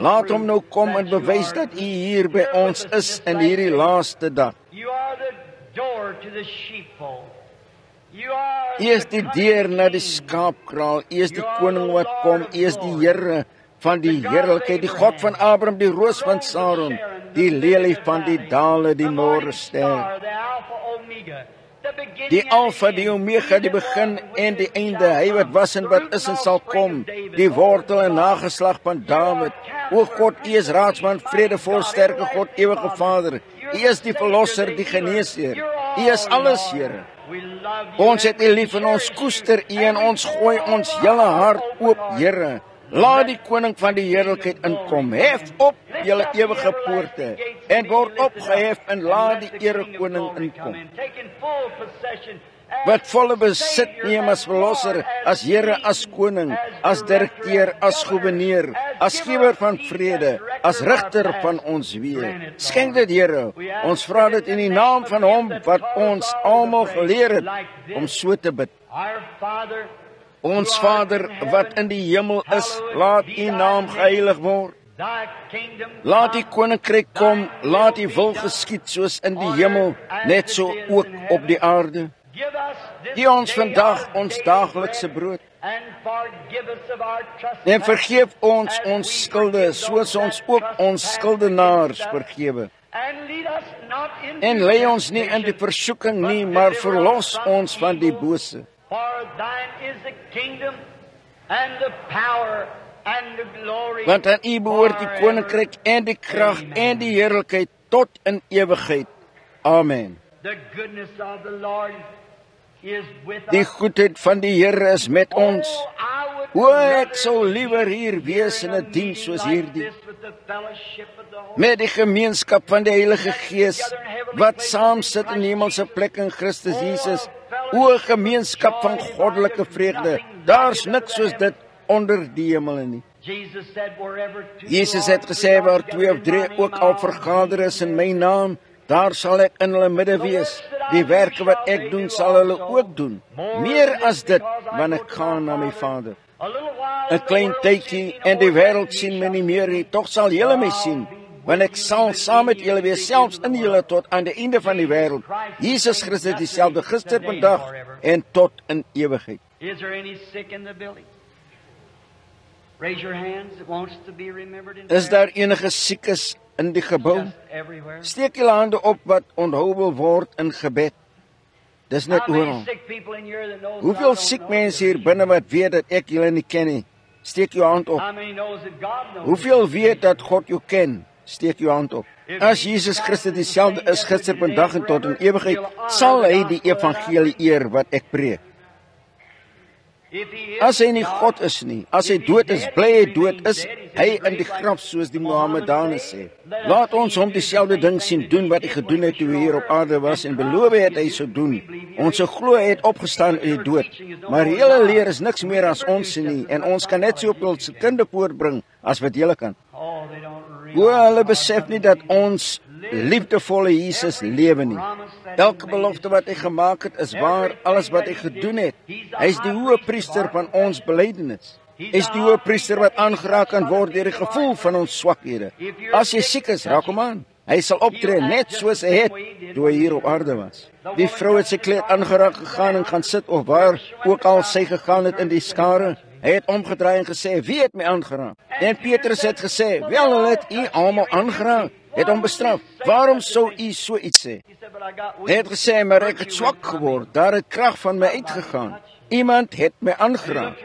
laat hom nou kom en bewys dat U hier by ons is in hierdie laaste dag. U is die deur na die skaapkraal, U is die koning wat kom, U is die Here van die heerlikheid, die God van Abraham, die roos van Saron, die lelie van die dale, die môrester. Die Alfa, die Omega, die begin en die einde, hy wat was en wat is en sal kom, die wortel en nageslag van Dawid. O God, U is raadsman, vredevol, sterke God, ewige Vader. U is die verlosser, die geneesheer. U is alles, Here. Ons het U lief en ons koester U en ons gooi ons hele hart oop, Here. Laat die koning van die heerlikheid inkom. Hef op julle ewige poorte en word opgehef en laat die erekoning inkom. Wat volle besit neem as verlosser, as Here, as koning, as direkteur, as gouverneur, as gewer van vrede, as rigter van ons weë. Skenk dit, Here. Ons vra dit in die naam van hom wat ons almal geleer het om so te bid. Ons Vader wat in die hemel is, laat U naam geheilig word. Laat die koninkryk kom, laat die wil geskied soos in die hemel, net so ook op die aarde. Gee ons vandag ons daaglikse brood. En vergeef ons ons skulde, soos ons ook ons skuldenaars vergewe. En lei ons nie in die versoeking nie, maar verlos ons van die bose. Want aan U behoort die koninkryk en die krag en die heerlikheid tot in ewigheid. Amen. The goodness of the Lord is with Die us. goedheid van die Here is met ons. Oh, I would O, ek rather sou liewer be hier wees here in 'n a diens meeting soos like hierdie, this with the fellowship of the Holy met die gemeenskap van die Heilige Gees, wat saam sit in hemelse plek in Christus Jesus. O, gemeenskap van goddelike vreugde, daar's niks soos dit onder die hemel nie. Jesus said, wherever two Jesus or het three gesê, are waar together 2 of in 3 my name, ook al I'll vergader be is in with my them. naam, daar sal ek in hulle midde wees. Die werke wat ek doen, sal hulle ook doen. Meer as dit, want ek gaan na my Vader. A little while 'n klein tydjie en die wêreld sien my nie meer nie, tog sal julle my sien, want ek sal saam met julle wees, selfs in julle tot aan die einde van die wêreld. Jesus Christus dieselfde gister, vandag en tot in ewigheid. Is there any sick in the building? Raise your hands. It wants to be remembered in Is prayer. daar enige siekes in die gebou? Just everywhere. Steek julle hande op wat onthou wil word in gebed. Dis net How many oral. sick people in here that knows that I Hoeveel don't siek know mense them? hier binne wat weet dat ek julle nie ken nie? Steek jou hand op. How many knows that God knows Hoeveel them? weet dat God jou ken? Steek jou hand op. As Jesus Christus dieselfde is gister, vandag en tot in ewigheid, sal hy die evangelie eer wat ek preek. If he is As hy nie God, God is nie, as hy dood is, bly hy dood is, hy in die graf soos die Mohammedanes sê. Laat ons hom dieselfde ding sien doen wat hy gedoen het toe hy hier op aarde was en beloof het hy sou doen. Ons se glo hy het opgestaan uit die dood. Maar hele leer is niks meer as ons nie en ons kan net so op ons kinde voortbring as wat julle kan. oh, they don't O, realize hulle besef nie dat ons liefdevolle Jesus lewe nie. Elke belofte wat hy gemaak het is waar, alles wat hy gedoen het. Hy is die hoëpriester van ons belydenis. Hy is die hoëpriester wat aangeraak kan word deur die gevoel van ons swakhede. As jy siek is, raak hom aan. Hy sal optree net soos hy het toe hy hier op aarde was. Die vrou het sy kleed aangeraak gegaan en gaan sit of waar ook al sy gegaan het in die skare. Hy het omgedraai en gesê, wie het my aangeraak? En Petrus het gesê, wel, hulle het u almal aangeraak. Het hom bestraf. Waarom sou u so iets sê? He said, but I got Hy weak. het gesê, maar ek het swak geword. Daar het krag van my uitgegaan. Iemand het my aangeraak.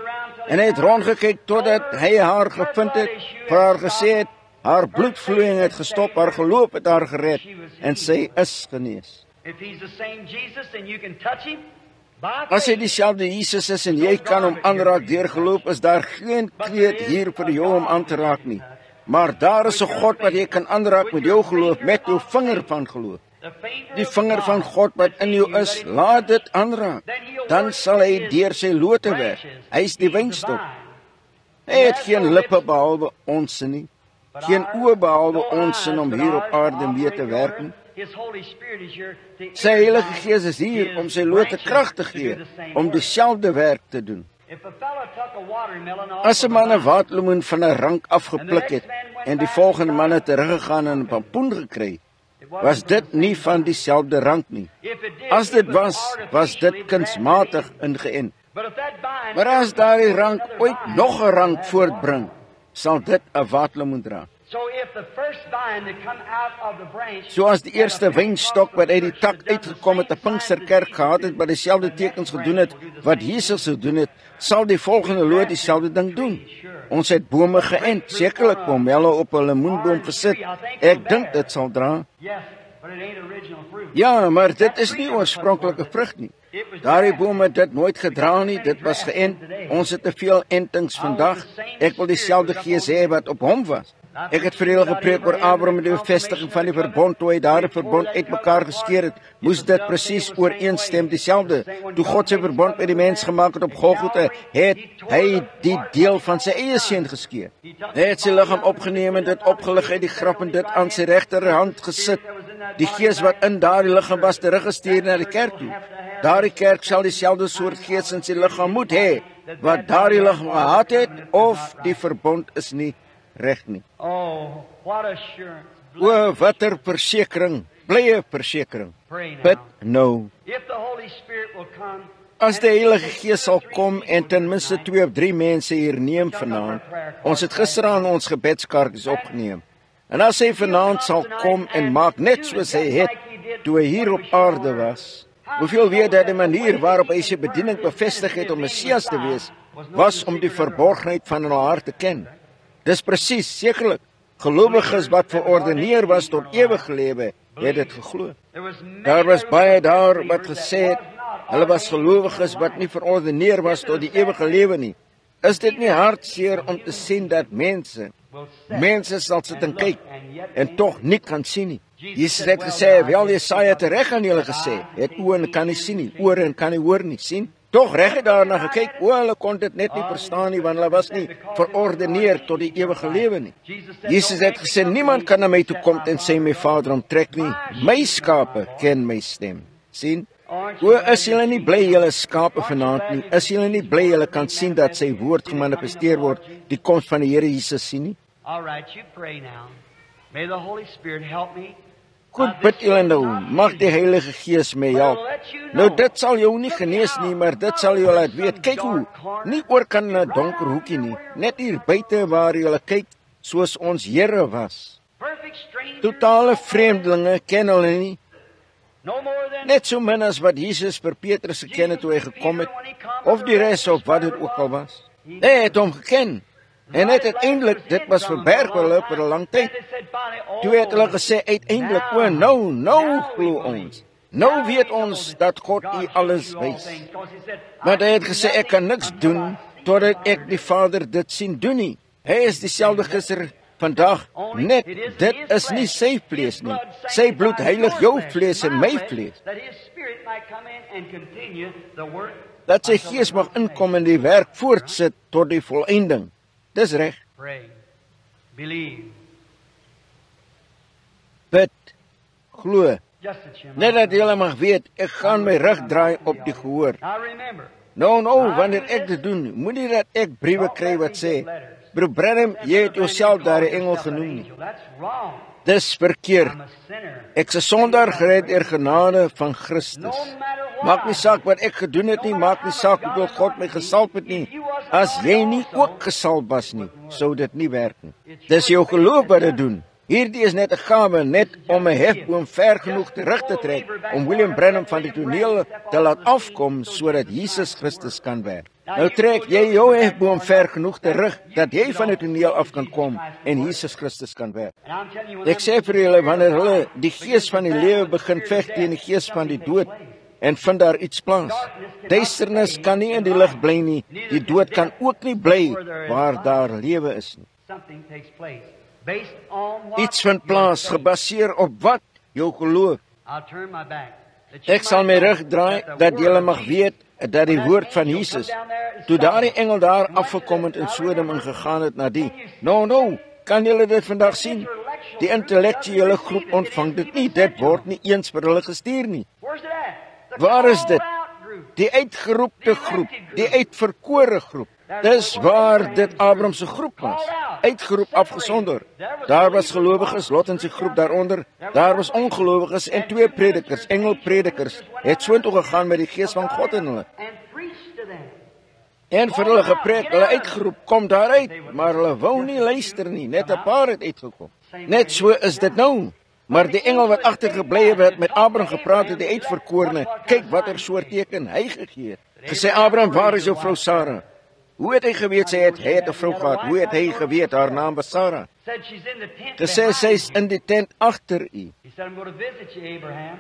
En hy het rondgekyk totdat hy haar gevind het, vir haar gesê het, haar bloedvloeiing het gestop, haar geloof het haar gered en sy is genees. If he's the same Jesus and you can touch him, by As hy faith, dieselfde Jesus is en jy kan hom aanraak deur geloof, is daar geen kleed hier vir jou om aan te raak nie. Maar daar is 'n God wat jy kan aanraak met jou geloof, met jou vinger van geloof. the finger Die of vinger van God wat in jou is, laat dit aanraak. Dan sal hy deur sy lote werk. Hy is die wynstok. Hy het geen lippe behalwe ons nie. Geen oë behalwe ons om hier op aarde mee te werk nie. His Holy Spirit is here to Sy Heilige Gees is hier om sy lote krag te gee, om dieselfde werk te doen. If a fella took a watermelon off As 'n of man 'n vine, waterlemoen van 'n rank afgepluk het en die volgende man het teruggegaan en 'n pampoen gekry, was dit nie van dieselfde rank nie. if it did, As it dit was was, was dit artificially kunsmatig branded. ingeënt. But if that vine Maar as ever daardie grows rank another ooit vine, nog 'n rank that's voortbring, sal dit 'n waterlemoen dra. So if the first vine that come out of the branch, Soos die eerste wynstok wat uit die tak uitgekom het, 'n Pinksterkerk gehad het, wat dieselfde tekens gedoen het wat Jesus gedoen het, sal die volgende loot dieselfde ding doen. Ons het bome geënt, sekerlik pomelle op 'n lemoenboom gesit. Ek dink dit sal dra. yes, but it ain't original fruit. Ja, maar dit is nie oorspronklike vrug nie. Daardie boom het dit nooit gedra nie, dit was geënt. Ons het te veel entings vandag. Ek wil dieselfde Gees hê wat op hom was. Ek het vir julle gepreek oor Abraham en die bevestiging van die verbond toe hy daardie verbond uitmekaar geskeur het. Moes dit presies ooreenstem dieselfde. Toe God sy verbond met die mens gemaak het op Golgotha, het hy die deel van sy eie seun geskeur. Hy het sy liggaam opgeneem en dit opgelig uit die graf en dit aan sy regterhand gesit. Die Gees wat in daardie liggaam was, teruggestuur na die kerk toe. Daardie kerk sal dieselfde soort Gees in sy liggaam moet hê wat daardie liggaam gehad het, of die verbond is nie reg nie. Oh, what assurance. O, watter versekering, blye versekering. Pray now. Bid nou. If the Holy Spirit will come, As die Heilige Gees sal kom en ten minste 2 of 3 mense hier neem vanaand. Ons het gisteraan ons gebedskaartjies opgeneem. En as hy vanaand sal kom en maak net soos hy het toe hy hier op aarde was. Hoeveel weet dat die manier waarop hy sy bediening bevestig het om Messias te wees, was om die verborgenheid van hulle hart te ken. Dis presies, sekerlik. Gelowiges wat verordeneer was tot ewige lewe, het dit geglo. There was many Daar was there baie was daar wat believers gesê that het, was not hulle was ordained gelowiges to wat life. nie verordeneer was tot die ewige lewe nie. Is dit nie hartseer om te sien dat mense sal sit en kyk en tog nie kan sien nie? Jesus het gesê, wel Jesaja het reg aan julle gesê, het oë en kan nie sien nie, ore en kan nie hoor nie, sien? Tog reg het daarna gekyk, hulle kon dit net nie verstaan nie, want hulle was nie verordeneer tot die ewige lewe nie. Jesus het gesê, niemand kan na my toe kom en sê my Vader onttrek nie, my skape ken my stem, sien? Is julle nie bly julle skape vanaand nie? Is julle nie bly julle kan sien dat sy woord gemanifesteer word, die koms van die Here Jesus sien nie? All right, you pray now. May the Holy Spirit help me. Goed, bid julle nou, mag die Heilige Gees my help. Nou dit sal jou nie genees nie, maar dit sal jou laat weet, kyk hoe, nie oor kan in 'n donker hoekie nie, net hier buite waar julle kyk, soos ons Here was. Perfect strangers, Totale vreemdelinge ken hulle nie, no more than net so min as wat Jesus vir Petrus geken het toe hy gekom het, of die res of wat dit ook al was. Hy het hom geken, en net uiteindelik, dit was verberg vir hulle vir 'n lang tyd. Toe het hulle gesê, uiteindelik, nou glo ons. Nou weet ons dat God u alles wys. Maar hy het gesê, ek kan niks doen, totdat ek die Vader dit sien doen nie. Hy is dieselfde gister, vandag, net, dit is nie sy vlees nie. Sy bloed heilig jou vlees en my vlees. Dat sy gees mag inkom en die werk voortsit tot die volëinding. Dis reg. Pray. Believe. Bid. Glo. Just that you Net dat julle mag weet, ek gaan my rug draai op die gehoor. Now remember, Nou, wanneer ek dit doen, moenie dat ek briewe kry wat sê, Broer Branham, jy het jouself daar 'n engel genoem nie. that's wrong. Dis verkeerd. I'm a sinner. Ek is 'n sondaar gered deur genade van Christus. No matter what. Maak nie saak wat ek gedoen het nie, maak nie saak hoeveel God my gesalf het nie. As jy nie ook gesalf was nie, sou dit nie werk nie. Dis jou geloof wat dit doen. Hierdie is net 'n gawe, net om 'n hefboom ver genoeg terug te trek, om William Branham van die toneel te laat afkom, sodat Jesus Christus kan werk. Nou trek jy jou hefboom ver genoeg terug, dat jy van die toneel af kan kom, en Jesus Christus kan werk. And I'm telling you, Ek sê vir julle, wanneer hulle die gees van die lewe begin veg teen die gees van die dood, en vind daar iets plaas. Duisternis kan nie in die lig bly nie, die dood kan ook nie bly waar daar lewe is nie. something takes place based on what Iets vind plaas, gebaseer op wat? Jou geloof. I'll turn my back. That you Ek sal my might know rug draai, that the dat word julle of mag Jesus- weet, dat die woord van Jesus, toe daardie engel daar afgekom het in Sodom en gegaan het na die, nou, kan julle dit vandag sien? Die intellektuele groep ontvang dit nie, dit word nie eens vir hulle gestuur nie. Where's it at? The Waar is dit? called-out group. Die uitgeroepte groep, die uitverkore groep. Dis waar dit Abraham se groep was. Uitgeroep, afgesonder. Daar was gelowiges, Lot en sy groep daaronder. Daar was ongelowiges en 2 predikers, engelpredikers, het soontoe gegaan met die gees van God in hulle. And preach to them. En vir hulle gepreek, hulle uitgeroep, kom daaruit, maar hulle wou nie luister nie, net 'n paar het uitgekom. Net so is dit nou. Maar die engel wat agtergebly het, wat met Abraham gepraat het, die uitverkorene, kyk watter soort teken hy gegee het. Gesê, Abraham, waar is jou vrou Sarah? Hoe het hy geweet hy het 'n vrou gehad? Hoe het hy geweet haar naam was Sarah? Said she's in the tent Gesê, behind sy's you. in die tent agter u. He said, I'm going to visit you, Abraham.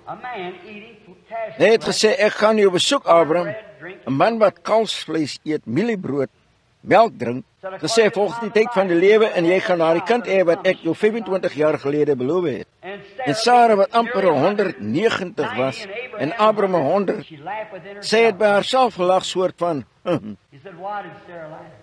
A man eating calf Hy het gesê, ek gaan jou besoek, Abraham. 'n Man wat kalfsvleis eet, mieliebrood, melk drink. Gesê, volgens die tyd van die lewe, en jy gaan na die kind hê wat ek jou 25 jaar gelede beloof het. En Sarah wat amper 190 was, en Abraham 100, She laughed within herself. sy het by haarself gelag, soort van, He said, why did Sarah laugh?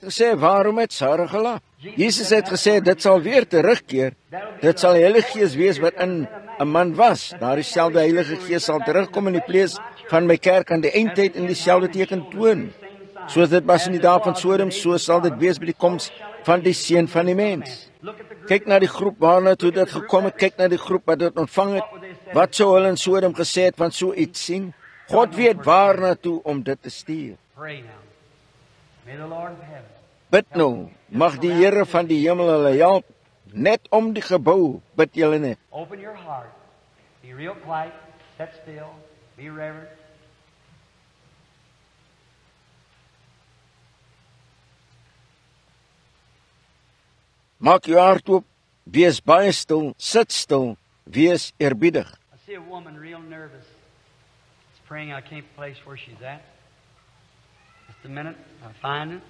gesê, waarom het Sarah gelag? Jesus het gesê, dit sal weer terugkeer, dit sal die Heilige Gees wees wat in 'n man was, daar dieselfde Heilige Gees sal terugkom in die vlees van my kerk aan die eindtyd in dieselfde teken toon. Soos dit was in die dae van Sodom, so sal dit wees by die koms van die Seun van die Mens. Look at the group. Kyk na die groep waarna toe dit gekom het, kyk na die groep wat dit ontvang het. Wat sou hulle in Sodom gesê het van so iets sien? God weet waarna toe om dit te stuur. Pray now. May the Lord of heaven. Bid nou, mag die Here van die hemel hulle help, net om die gebou, bid julle net. Open your heart. Be real quiet. Sit still. Be reverent. Maak jou hart oop, wees baie stil, sit stil, wees eerbiedig. I see a woman real nervous. She's praying. I can't place where she's at. Just a minute. I'll find it.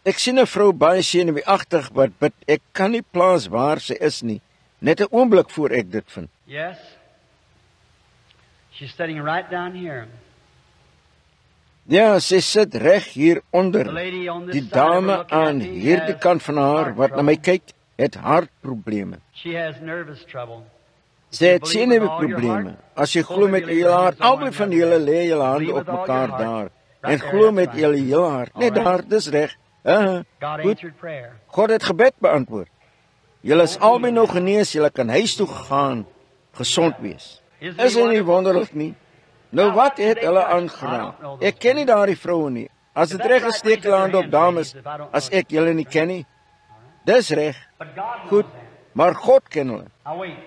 Ek sien 'n vrou baie senuweeagtig wat bid. Ek kan nie plaas waar sy is nie. Net 'n oomblik voor ek dit vind. Yes. She's sitting right down here. Ja, sy sit reg hier onder. The lady on this Die side of her dame looking at aan me hierdie has kant van haar heart wat na my kyk, het hartprobleme. She has nervous trouble. Sy het senuweeprobleme. As jy glo met jou hart, albei van julle lê julle hande op mekaar daar en glo met julle hele hart. Net daar, dis reg. God Goed. answered prayer. God het gebed beantwoord. Julle is albei nou genees, julle kan huis toe gegaan, gesond wees. Is dit nie wonderlik nie? Nou wat het hulle aangeraak? Ek ken nie daardie vroue nie. As dit reg is, steek julle hande op dames, as ek julle nie ken nie. Dis reg. But God Goed, knows that. maar God ken hulle. Now wait.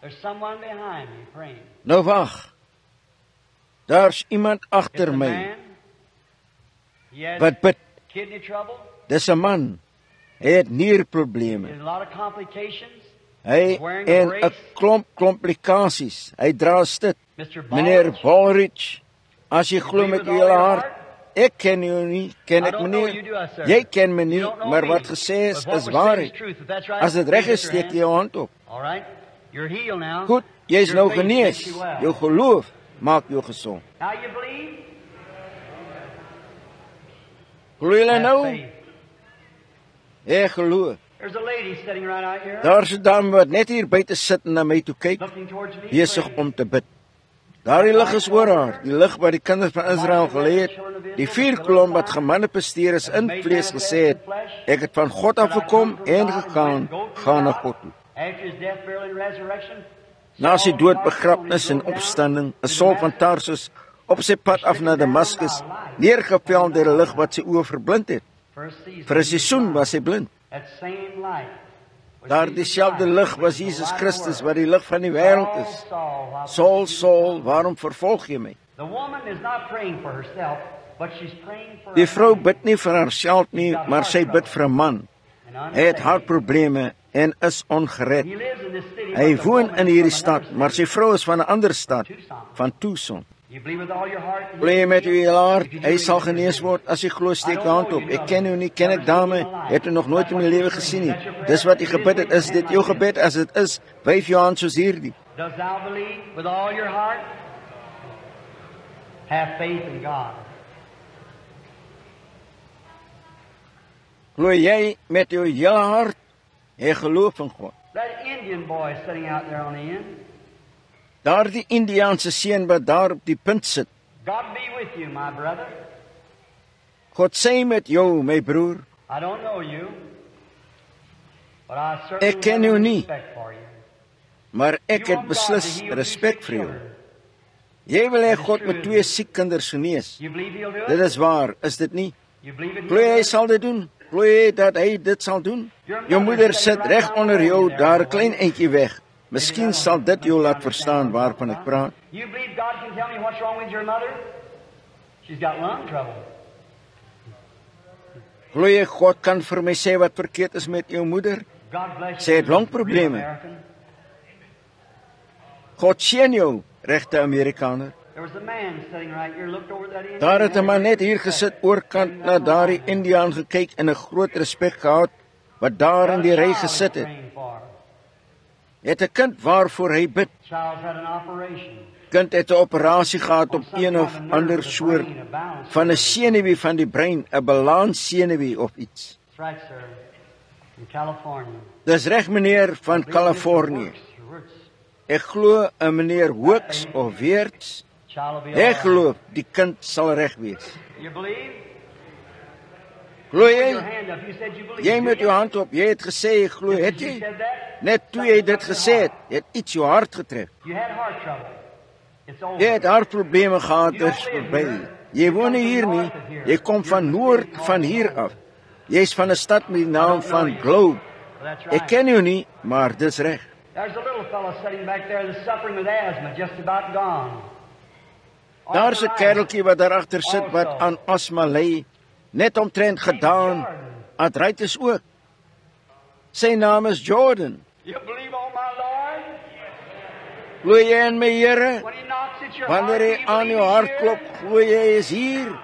There's someone behind me praying. Nou wag. Daar's iemand It's agter a my man. He has wat bid. kidney trouble. Dis 'n man. Hy het nierprobleme. There's a lot of complications. Hy en 'n klomp komplikasies. Hy dra stit. Mr. Meneer Baldwin, Baldridge, as jy glo met jou hele hart, ek ken jou nie, ken ek meneer. Jy ken my nie, maar wat gesê is waarheid. As dit reg is, steek jy jou hand op. All right. You're healed now. Goed, jy is Your nou faith genees. makes you well. Jou geloof maak jou gesond. Now you believe? Glo jy Have nou? faith. Ek glo. There's a lady sitting right out here, Daar's 'n dame wat net hier buite sit en na my toe kyk, looking towards me. besig praying. om te bid. Daardie lig is oor haar, die lig wat die kinders van Israel gelê het, die vuurkolom wat gemanifesteer is in vlees gesê het, ek het van God af gekom en gegaan na God toe. After his death, burial, and resurrection, Na sy dood, begrafnis en opstanding, is Saul van Tarsus op sy pad af na Damaskus neergevel deur 'n lig wat sy oë verblind het. for a season, Vir 'n seisoen was hy blind. that same light was Daardie Jesus selfde Christ, lig was the Jesus light of the Christus world. wat die lig van die wêreld is. Saul, why Saul, persecute Saul, me? waarom vervolg jy my? The woman is not praying for herself, but she's praying for Die a vrou man. bid nie vir haarself nie, maar sy bid vir 'n man. And Hy het unsaved. hartprobleme en is ongered. He lives in this city, Hy but the woon woman in is hierdie from stad, another maar city. sy vrou is van 'n ander stad, Tucson. van Tucson. You believe with all your heart? Glo jy met jou hele hart, hy sal genees word as jy glo, steek jou hand op. Ek ken jou nie, ken ek dame, het u nog nooit in my lewe gesien nie. Dis wat jy gebid het, is dit jou gebed? As dit is, wyf jou hand soos hierdie. Does thou believe with all your heart? Have faith in God. Glo jy met jou hele hart, jy geloof in God. That Indian boy sitting out there on the end, Daardie Indiaanse seun wat daar op die punt sit, God be with you, my brother. God sê met jou, my broer, I don't know you, but I certainly Ek ken jou have nie. respect for you. maar ek You het want God beslis to heal respek these vir jou. children. Jy wil hê God met 2 siek kinders genees. You believe he'll do Dit it? is waar, is dit nie? You believe it? Glo jy hy sal dit doen? Glo jy dat hy dit sal doen? Jou moeder sit reg onder jou, daar 'n klein entjie weg. Miskien sal dit jou laat verstaan waarvan ek praat. You believe God can tell me what's wrong with your mother? She's got lung trouble. Glo jy God kan vir my sê wat verkeerd is met jou moeder? God bless Sy you. het longprobleme. Real American. God seën jou, regte Amerikaner. There was a man sitting right here, looked over that Indian. Daar het 'n man net hier gesit oorkant na daardie Indiaan gekyk en 'n groot respek gehad wat daar in die ry gesit het. Hy het 'n kind waarvoor hy bid. Child's had an operation. Kind het 'n operasie gehad op een of ander soort van 'n senuwee van die brein, 'n balans senuwee of iets. That's right, sir. In California. Dis reg meneer van Kalifornië. Ek glo 'n meneer Hooks of Weerts. Child will be Ek all right. glo die kind sal reg wees. You believe? Glo Put your jy? hand up. You said you believe. Jy met jou hand op, jy het gesê jy glo, het You jy? said that? Net toe jy dit gesê het iets jou hart getref. You had heart trouble. It's over. Jy het hartprobleme gehad, dis verby. Jy woon nie hier nie. Jy kom van noord van hier af. Jy's van 'n stad met die naam van Globe. That's Ek right. ken jou nie, maar dis reg. There's a little fellow sitting back there that's suffering with asthma, just about gone. Daar's 'n kereltjie wat daar agter sit wat aan asma ly, net omtrent gedaan. Arthritis ook. Sy naam is Jordan. You believe on my Lord? Glo jy in my Here? When he knocks at your Wanneer hy heart, do you aan believe jou he's hart here? klop, glo jy is hier.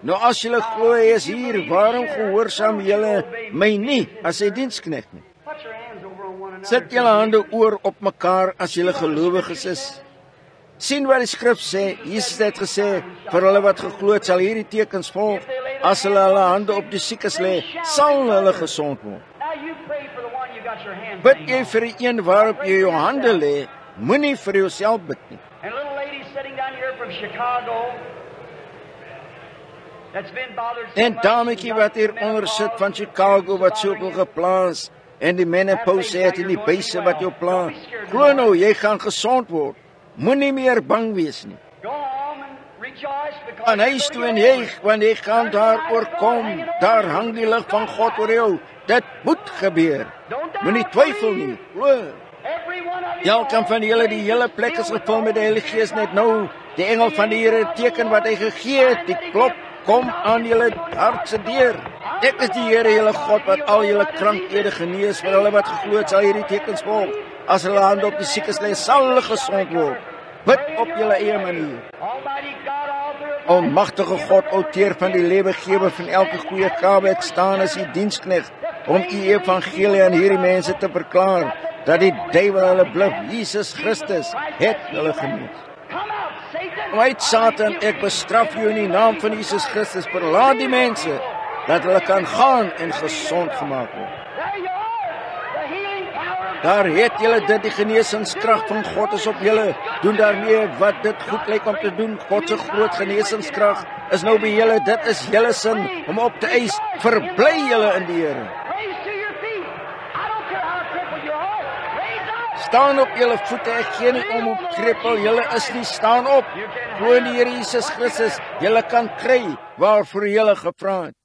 Nou as julle glo hy is hier, waarom gehoorsaam julle my nie as sy diensknegt nie? Put your hands over on one another. Sit julle hande oor op mekaar as julle gelowiges is. Sien wat die skrif sê. Jesus het gesê, vir hulle wat geglo het, sal hierdie tekens volg. As hulle hulle hande op die siekes lê, sal hulle gesond word. Now you pray for the one you got your hands Bid laying jy on. vir die een waarop jy jou hande lê, moenie vir jouself bid nie. And a little lady sitting down here from Chicago that's been bothered so En much, dametjie she's wat got hier menopause, onder sit van Chicago wat soveel geplaas en die menopause het en die beise wat jou pla. Glo nou, jy gaan gesond word. Moenie meer bang wees nie. Go home and rejoice because Aan huis toe en juig, want jy gaan daar oorkom. Daar hang die lig van God oor jou. Dit moet gebeur. Moenie twyfel nie. Glo. every one of you Elkeen van julle, die hele plek is gevul met die Heilige Gees net nou. Die engel van die Here teken wat hy gegee het. Die klop kom aan julle hart se deur. Ek is die Here, julle God, wat al julle krankhede genees. Vir hulle wat geglo het, sal hierdie tekens volg. As hulle hande op die siekes lê, sal hulle gesond word. Bid op julle eie manier. Almighty God, author of Almagtige God, outeur van die lewegewer van elke goeie gawe, ek staan as u diensknegt om u evangelie aan hierdie mense te verklaar, dat die duiwel hulle bluf, Jesus Christus het hulle genees. come out, Satan. Uit Satan, ek bestraf jou in die naam van Jesus Christus, verlaat die mense, dat hulle kan gaan en gesond gemaak word. There you are. The healing power of Daar het julle dit, die genesingskrag van God is op julle. Doen daarmee wat dit goed lyk om te doen. God se groot genesingskrag is nou by julle. Dit is julle sin om op te eis. Verbly julle in die Here. Raise to your feet. I don't care how crippled you are. Raise up. Staan op julle voete. Ek gee nie om hoe krippel julle is nie. Staan op. Glo in die Here Jesus Christus. Julle kan kry waarvoor julle gevra het.